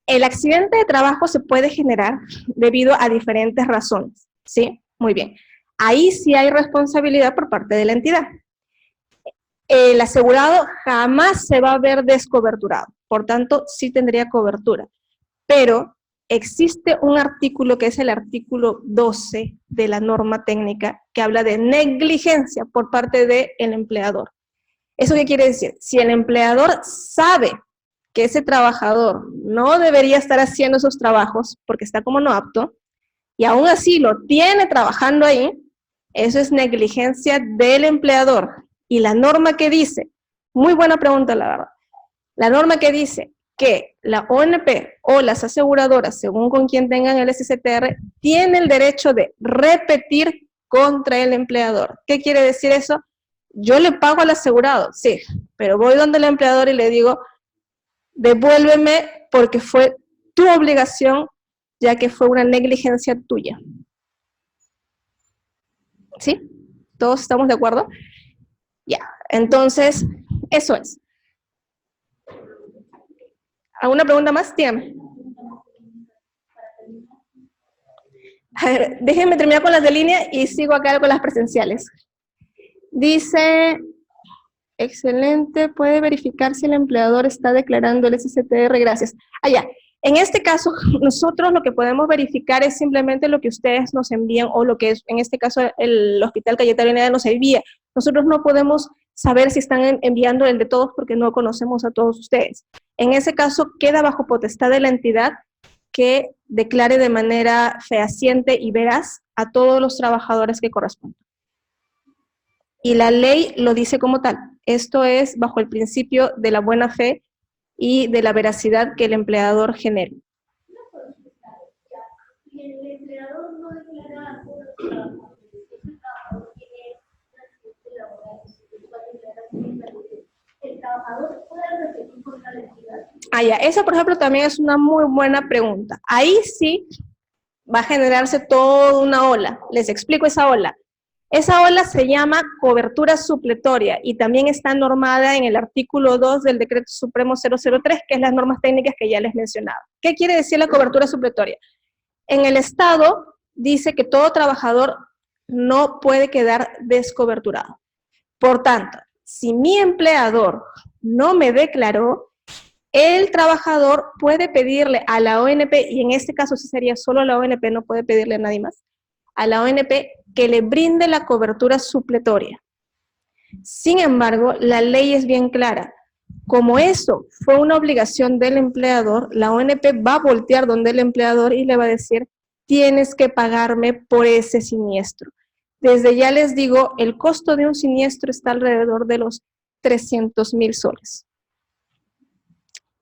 El accidente de trabajo se puede generar debido a diferentes razones, ¿sí? Muy bien. Ahí sí hay responsabilidad por parte de la entidad. El asegurado jamás se va a ver descoberturado, por tanto, sí tendría cobertura. Pero existe un artículo que es el artículo 12 de la norma técnica que habla de negligencia por parte del empleador. ¿Eso qué quiere decir? Si el empleador sabe que ese trabajador no debería estar haciendo esos trabajos porque está como no apto, y aún así lo tiene trabajando ahí, eso es negligencia del empleador. Y la norma que dice, muy buena pregunta la verdad, la norma que dice que la ONP o las aseguradoras, según con quien tengan el SSTR, tiene el derecho de repetir contra el empleador. ¿Qué quiere decir eso? Yo le pago al asegurado, sí, pero voy donde el empleador y le digo, devuélveme porque fue tu obligación, ya que fue una negligencia tuya. ¿Sí? ¿Todos estamos de acuerdo? Ya, entonces, eso es. ¿Alguna pregunta más? Dígame. A ver, déjenme terminar con las de línea y sigo acá con las presenciales. Dice, excelente, puede verificar si el empleador está declarando el SSTR, gracias. Ya. En este caso, nosotros lo que podemos verificar es simplemente lo que ustedes nos envían, o lo que es, en este caso, el Hospital Cayetano Heredia nos envía. Nosotros no podemos saber si están enviando el de todos porque no conocemos a todos ustedes. En ese caso, queda bajo potestad de la entidad que declare de manera fehaciente y veraz a todos los trabajadores que correspondan. Y la ley lo dice como tal. Esto es bajo el principio de la buena fe y de la veracidad que el empleador genere. Y el empleador no declara a todos los trabajadores, el trabajador tiene un accidente laboral, el trabajador puede repetir contra la entidad. Ya, esa por ejemplo también es una muy buena pregunta. Ahí sí va a generarse toda una ola. Les explico esa ola. Esa ola se llama cobertura supletoria y también está normada en el artículo 2 del Decreto Supremo 003, que es las normas técnicas que ya les mencionaba. ¿Qué quiere decir la cobertura supletoria? En el Estado dice que todo trabajador no puede quedar descoberturado. Por tanto, si mi empleador no me declaró, el trabajador puede pedirle a la ONP, y en este caso sí sería solo la ONP, no puede pedirle a nadie más, a la ONP que le brinde la cobertura supletoria. Sin embargo, la ley es bien clara. Como eso fue una obligación del empleador, la ONP va a voltear donde el empleador y le va a decir, tienes que pagarme por ese siniestro. Desde ya les digo, el costo de un siniestro está alrededor de los 300,000 soles.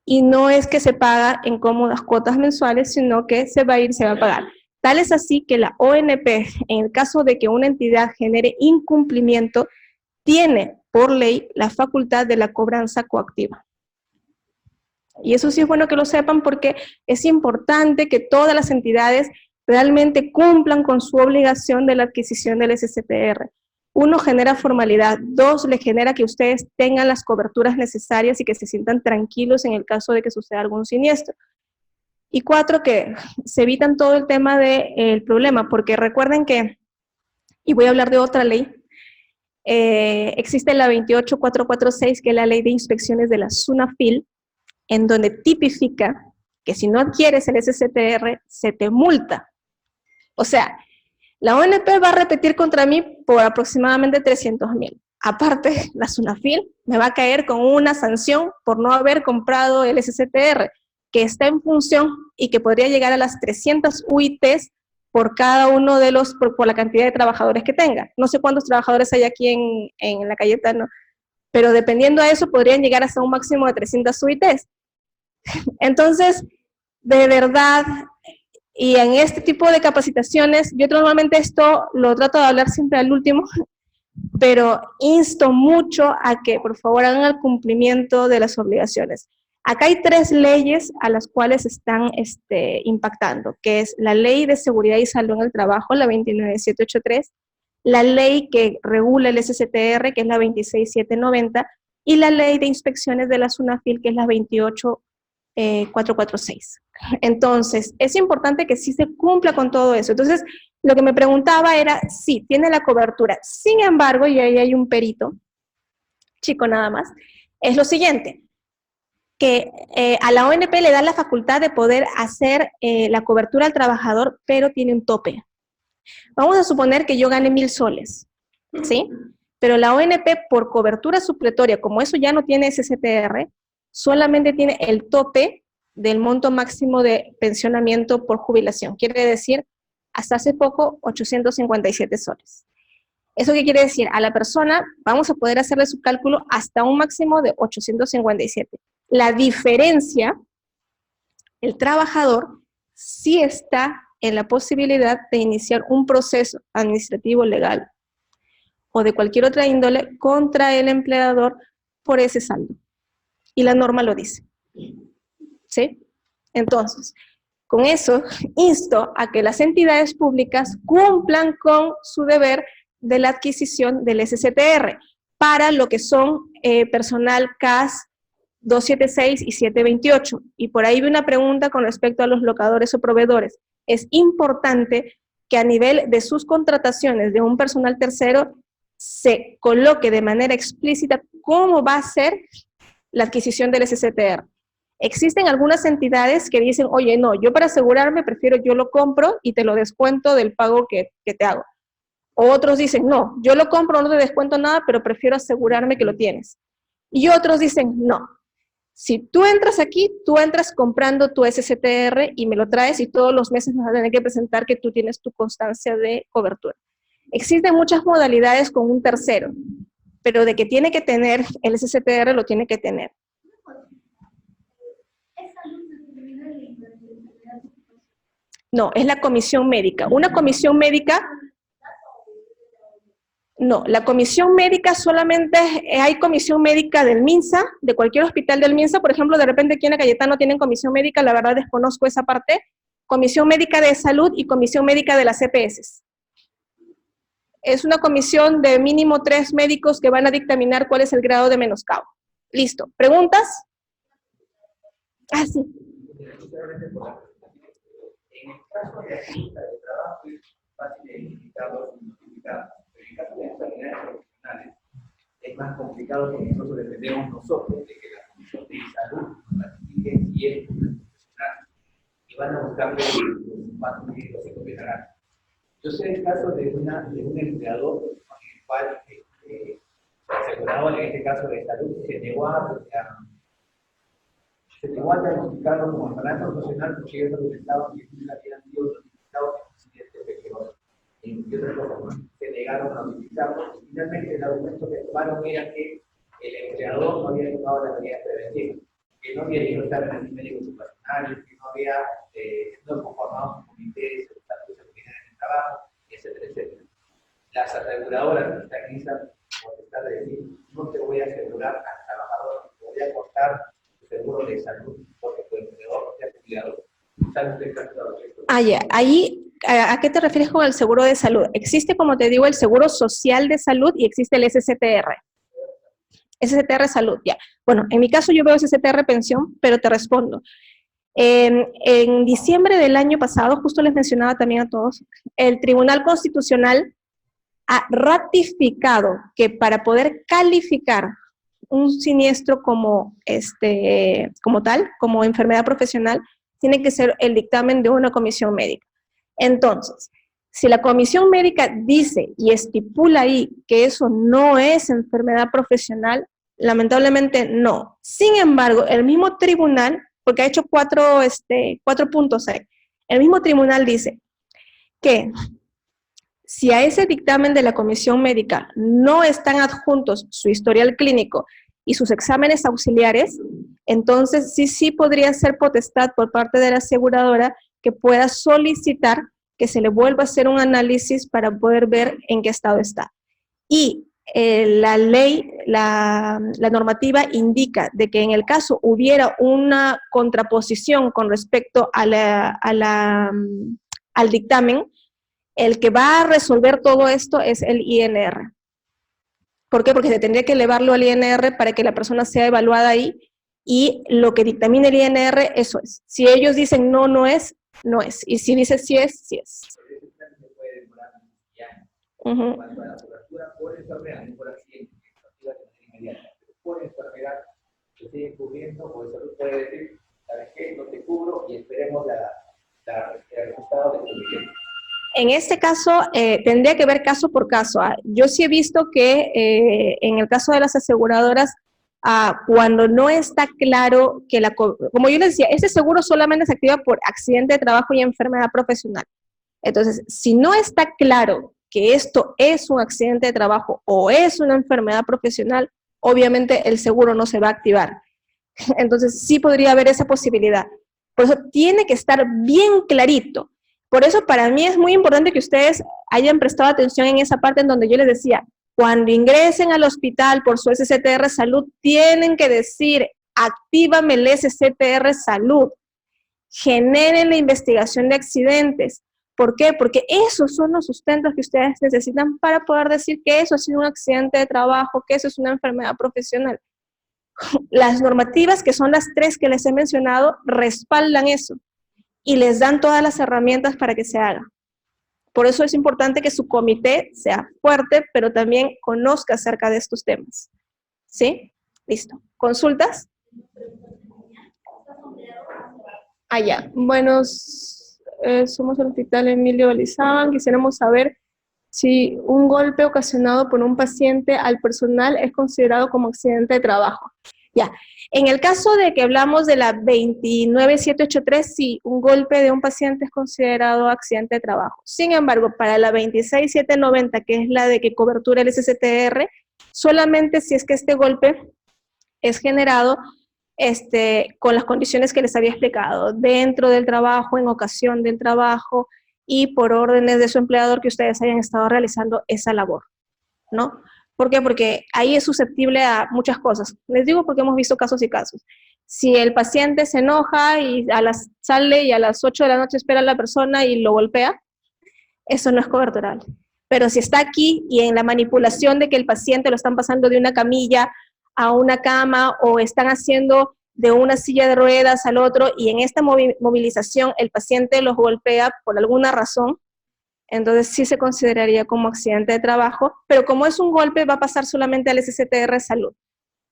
Y no es que se paga en cómodas cuotas mensuales, sino que se va a pagar. Tal es así que la ONP, en el caso de que una entidad genere incumplimiento, tiene por ley la facultad de la cobranza coactiva. Y eso sí es bueno que lo sepan porque es importante que todas las entidades realmente cumplan con su obligación de la adquisición del SSTR. Uno, genera formalidad. Dos, le genera que ustedes tengan las coberturas necesarias y que se sientan tranquilos en el caso de que suceda algún siniestro. Y cuatro, que se evitan todo el tema del problema, porque recuerden que, y voy a hablar de otra ley, existe la 28446, que es la ley de inspecciones de la SUNAFIL, en donde tipifica que si no adquieres el SSTR, se te multa. O sea, la ONP va a repetir contra mí por aproximadamente 300,000. Aparte, la SUNAFIL me va a caer con una sanción por no haber comprado el SSTR, que está en función y que podría llegar a las 300 UITs por cada uno de los, por la cantidad de trabajadores que tenga. No sé cuántos trabajadores hay aquí en la Cayetano, pero dependiendo de eso podrían llegar hasta un máximo de 300 UITs. Entonces, de verdad, y en este tipo de capacitaciones, yo normalmente esto lo trato de hablar siempre al último, pero insto mucho a que por favor hagan el cumplimiento de las obligaciones. Acá hay 3 leyes a las cuales están impactando, que es la Ley de Seguridad y Salud en el Trabajo, la 29783, la ley que regula el SSTR, que es la 26790, y la Ley de Inspecciones de la SUNAFIL, que es la 28446. Entonces, es importante que sí se cumpla con todo eso. Entonces, lo que me preguntaba era, sí, tiene la cobertura. Sin embargo, y ahí hay un perito, chico nada más, es lo siguiente, que a la ONP le da la facultad de poder hacer la cobertura al trabajador, pero tiene un tope. Vamos a suponer que yo gane 1,000 soles, ¿sí? Pero la ONP, por cobertura supletoria, como eso ya no tiene SSTR, solamente tiene el tope del monto máximo de pensionamiento por jubilación. Quiere decir, hasta hace poco, 857 soles. ¿Eso qué quiere decir? A la persona vamos a poder hacerle su cálculo hasta un máximo de 857. La diferencia, el trabajador sí está en la posibilidad de iniciar un proceso administrativo legal o de cualquier otra índole contra el empleador por ese saldo. Y la norma lo dice. ¿Sí? Entonces, con eso insto a que las entidades públicas cumplan con su deber de la adquisición del SSTR para lo que son personal CAS 276 y 728. Y por ahí vi una pregunta con respecto a los locadores o proveedores. Es importante que a nivel de sus contrataciones de un personal tercero se coloque de manera explícita cómo va a ser la adquisición del SCTR. Existen algunas entidades que dicen, oye, no, yo para asegurarme prefiero yo lo compro y te lo descuento del pago que te hago. Otros dicen, no, yo lo compro, no te descuento nada, pero prefiero asegurarme que lo tienes. Y otros dicen, no, si tú entras aquí, tú entras comprando tu SCTR y me lo traes y todos los meses vas a tener que presentar que tú tienes tu constancia de cobertura. Existen muchas modalidades con un tercero, pero de que tiene que tener el SCTR, lo tiene que tener. No, es la comisión médica. Una comisión médica, no, la comisión médica solamente hay comisión médica del MINSA, de cualquier hospital del MINSA, por ejemplo, de repente aquí en la Cayetano tienen comisión médica, la verdad desconozco esa parte, comisión médica de salud y comisión médica de las EPS. Es una comisión de mínimo 3 médicos que van a dictaminar cuál es el grado de menoscabo. Listo. ¿Preguntas? Ah, sí. En el caso de agenda de trabajo es fácil de identificarlos y notificarlos, pero en el caso de enfermedades profesionales es más complicado porque nosotros dependemos nosotros de que la Comisión de Salud nos ratifique si es un profesional y van a buscarle los pasos médicos y copiarán. Yo sé el caso de un empleador con el cual el asegurador, en este caso de salud, se negó a diagnosticarlo como enfermedad profesional porque ellos argumentaban que no habían sido notificados en incidentes peligrosos. Y otras cosas más, se negaron a notificarlo y finalmente el argumento que tomaron era que el empleador no había tomado las medidas preventivas, que no había llegado a exámenes médicos ocupacionales, que no había no conformado un comité de seguridad en el trabajo, etcétera, etcétera. Las aseguradoras utilizan potestad de decir, no te voy a asegurar al trabajador, te voy a cortar seguro de salud, porque tu empleador te ha cuidado. ¿Sabe usted qué esto? Ah, ya. Ahí, ¿a qué te refieres con el seguro de salud? Existe, como te digo, el seguro social de salud y existe el SCTR. SCTR salud, ya. Bueno, en mi caso yo veo SCTR pensión, pero te respondo. En diciembre del año pasado, justo les mencionaba también a todos, el Tribunal Constitucional ha ratificado que para poder calificar un siniestro como tal, como enfermedad profesional, tiene que ser el dictamen de una comisión médica. Entonces, si la comisión médica dice y estipula ahí que eso no es enfermedad profesional, lamentablemente no. Sin embargo, el mismo tribunal, porque ha hecho cuatro puntos ahí, el mismo tribunal dice que si a ese dictamen de la comisión médica no están adjuntos su historial clínico y sus exámenes auxiliares, entonces sí podría ser potestad por parte de la aseguradora que pueda solicitar que se le vuelva a hacer un análisis para poder ver en qué estado está. Y la ley, la normativa indica de que en el caso hubiera una contraposición con respecto al dictamen, el que va a resolver todo esto es el INR. ¿Por qué? Porque se tendría que elevarlo al INR para que la persona sea evaluada ahí y lo que dictamine el INR, eso es. Si ellos dicen no, no es, no es. Y si dice sí es, sí es. Cuando la cobertura por enfermedad, no por accidente, que se activa de manera inmediata, pero por enfermedad se sigue cubriendo, o de salud puede decir, ¿sabes qué? No te cubro y esperemos el resultado de tu vivienda. En este caso, tendría que ver caso por caso. Yo sí he visto que en el caso de las aseguradoras, cuando no está claro que como yo les decía, ese seguro solamente se activa por accidente de trabajo y enfermedad profesional. Entonces, si no está claro que esto es un accidente de trabajo o es una enfermedad profesional, obviamente el seguro no se va a activar. Entonces, sí podría haber esa posibilidad. Por eso tiene que estar bien clarito. Por eso para mí es muy importante que ustedes hayan prestado atención en esa parte en donde yo les decía, cuando ingresen al hospital por su SCTR Salud, tienen que decir, actívame el SCTR Salud, generen la investigación de accidentes. ¿Por qué? Porque esos son los sustentos que ustedes necesitan para poder decir que eso ha sido un accidente de trabajo, que eso es una enfermedad profesional. Las normativas, que son las 3 que les he mencionado, respaldan eso y les dan todas las herramientas para que se haga. Por eso es importante que su comité sea fuerte, pero también conozca acerca de estos temas. ¿Sí? Listo. ¿Consultas? Ya. Bueno, somos el hospital Emilio Balizaban. Quisiéramos saber si un golpe ocasionado por un paciente al personal es considerado como accidente de trabajo. Ya. En el caso de que hablamos de la 29783, sí, un golpe de un paciente es considerado accidente de trabajo. Sin embargo, para la 26790, que es la de que cobertura el SSTR, solamente si es que este golpe es generado con las condiciones que les había explicado, dentro del trabajo, en ocasión del trabajo y por órdenes de su empleador que ustedes hayan estado realizando esa labor, ¿no? ¿Por qué? Porque ahí es susceptible a muchas cosas. Les digo porque hemos visto casos y casos. Si el paciente se enoja y sale y a las 8 de la noche espera a la persona y lo golpea, eso no es cobertural. Pero si está aquí y en la manipulación de que el paciente lo están pasando de una camilla a una cama o están haciendo de una silla de ruedas al otro y en esta movilización el paciente los golpea por alguna razón, entonces sí se consideraría como accidente de trabajo, pero como es un golpe va a pasar solamente al SSTR Salud.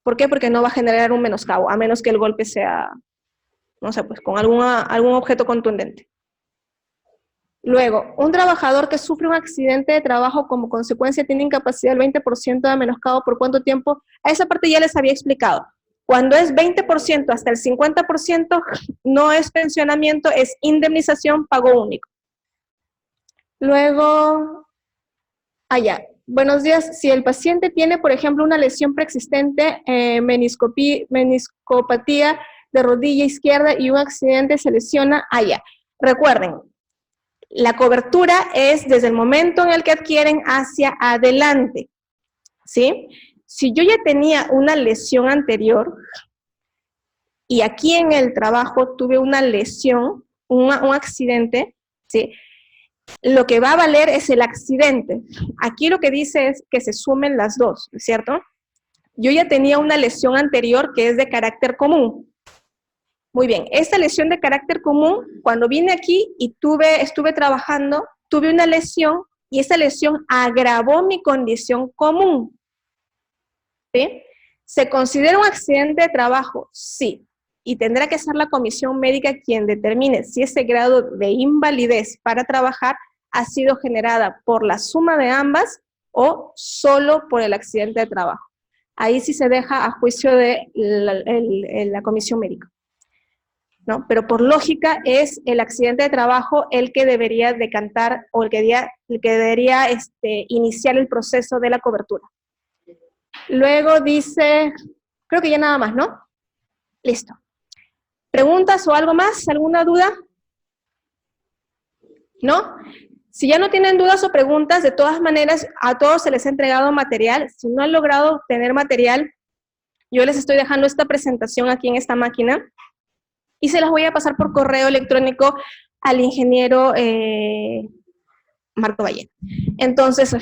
¿Por qué? Porque no va a generar un menoscabo, a menos que el golpe sea, no sé, pues con algún objeto contundente. Luego, un trabajador que sufre un accidente de trabajo como consecuencia tiene incapacidad del 20% de menoscabo, ¿por cuánto tiempo? A esa parte ya les había explicado. Cuando es 20% hasta el 50%, no es pensionamiento, es indemnización, pago único. Luego, buenos días. Si el paciente tiene, por ejemplo, una lesión preexistente, meniscopatía de rodilla izquierda y un accidente se lesiona, recuerden, la cobertura es desde el momento en el que adquieren hacia adelante, ¿sí? Si yo ya tenía una lesión anterior y aquí en el trabajo tuve una lesión, un accidente, ¿sí? Lo que va a valer es el accidente. Aquí lo que dice es que se sumen las dos, ¿cierto? Yo ya tenía una lesión anterior que es de carácter común. Muy bien, esta lesión de carácter común, cuando vine aquí y estuve trabajando, tuve una lesión y esa lesión agravó mi condición común. ¿Sí? ¿Se considera un accidente de trabajo? Sí. Y tendrá que ser la comisión médica quien determine si ese grado de invalidez para trabajar ha sido generada por la suma de ambas o solo por el accidente de trabajo. Ahí sí se deja a juicio de la comisión médica, ¿no? Pero por lógica es el accidente de trabajo el que debería decantar o el que debería iniciar el proceso de la cobertura. Luego dice, creo que ya nada más, ¿no? Listo. ¿Preguntas o algo más? ¿Alguna duda? ¿No? Si ya no tienen dudas o preguntas, de todas maneras, a todos se les ha entregado material. Si no han logrado obtener material, yo les estoy dejando esta presentación aquí en esta máquina y se las voy a pasar por correo electrónico al ingeniero Marco Valle. Entonces,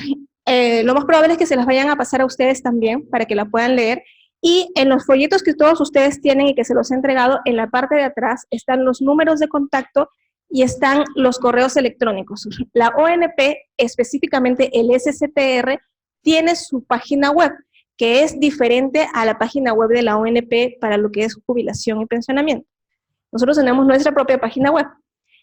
lo más probable es que se las vayan a pasar a ustedes también para que la puedan leer. Y en los folletos que todos ustedes tienen y que se los he entregado, en la parte de atrás están los números de contacto y están los correos electrónicos. La ONP, específicamente el SSTR, tiene su página web, que es diferente a la página web de la ONP para lo que es jubilación y pensionamiento. Nosotros tenemos nuestra propia página web.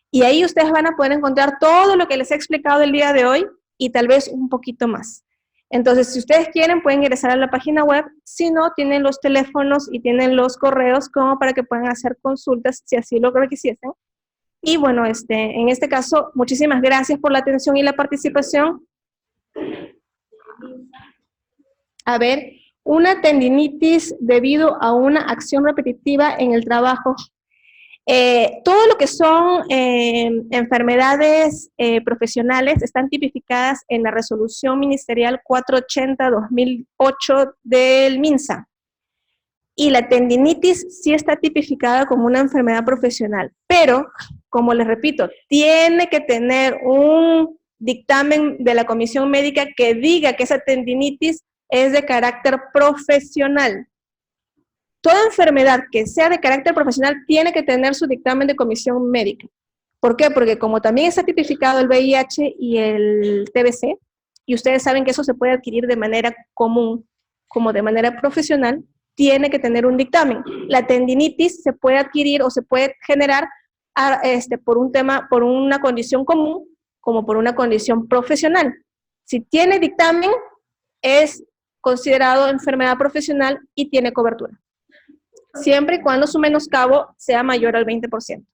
Y ahí ustedes van a poder encontrar todo lo que les he explicado el día de hoy y tal vez un poquito más. Entonces, si ustedes quieren, pueden ingresar a la página web. Si no, tienen los teléfonos y tienen los correos como para que puedan hacer consultas si así lo requisiesen. Y bueno, en este caso, muchísimas gracias por la atención y la participación. A ver, una tendinitis debido a una acción repetitiva en el trabajo. Todo lo que son enfermedades profesionales están tipificadas en la resolución ministerial 480-2008 del MINSA. Y la tendinitis sí está tipificada como una enfermedad profesional, pero, como les repito, tiene que tener un dictamen de la comisión médica que diga que esa tendinitis es de carácter profesional. Toda enfermedad que sea de carácter profesional tiene que tener su dictamen de comisión médica. ¿Por qué? Porque como también está tipificado el VIH y el TBC, y ustedes saben que eso se puede adquirir de manera común, como de manera profesional, tiene que tener un dictamen. La tendinitis se puede adquirir o se puede generar por una condición común, como por una condición profesional. Si tiene dictamen, es considerado enfermedad profesional y tiene cobertura, siempre y cuando su menoscabo sea mayor al 20%.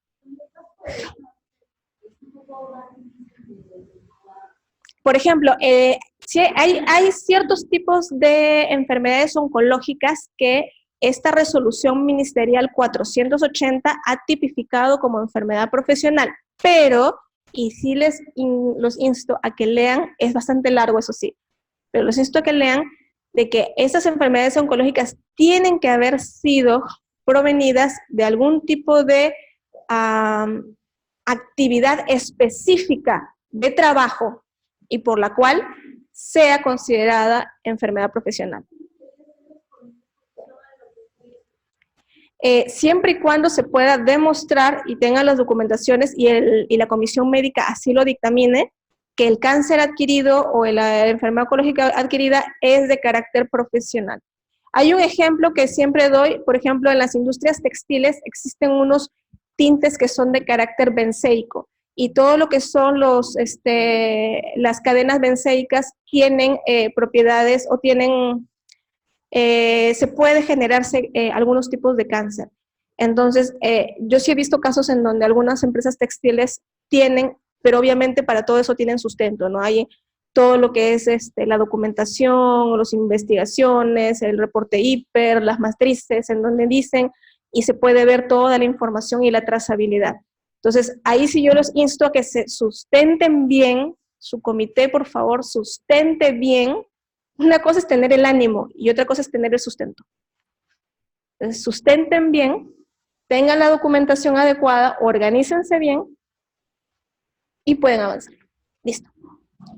Por ejemplo, hay ciertos tipos de enfermedades oncológicas que esta resolución ministerial 480 ha tipificado como enfermedad profesional, pero, y sí los insto a que lean, es bastante largo eso sí, pero los insto a que lean de que estas enfermedades oncológicas tienen que haber sido provenidas de algún tipo de actividad específica de trabajo y por la cual sea considerada enfermedad profesional. Siempre y cuando se pueda demostrar y tenga las documentaciones y la comisión médica así lo dictamine, que el cáncer adquirido o la enfermedad oncológica adquirida es de carácter profesional. Hay un ejemplo que siempre doy, por ejemplo, en las industrias textiles existen unos tintes que son de carácter benseico, y todo lo que son las cadenas benseicas tienen propiedades o tienen, se puede generarse algunos tipos de cáncer. Entonces, yo sí he visto casos en donde algunas empresas textiles tienen, pero obviamente para todo eso tienen sustento, ¿no? Hay todo lo que es la documentación, las investigaciones, el reporte hiper, las matrices, en donde dicen, y se puede ver toda la información y la trazabilidad. Entonces, ahí sí yo los insto a que se sustenten bien, su comité, por favor, sustente bien. Una cosa es tener el ánimo y otra cosa es tener el sustento. Entonces, sustenten bien, tengan la documentación adecuada, organícense bien y pueden avanzar. Listo.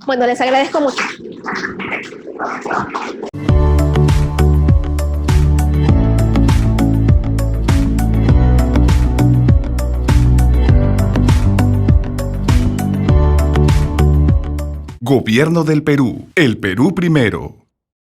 Bueno, les agradezco mucho. Gobierno del Perú. El Perú primero.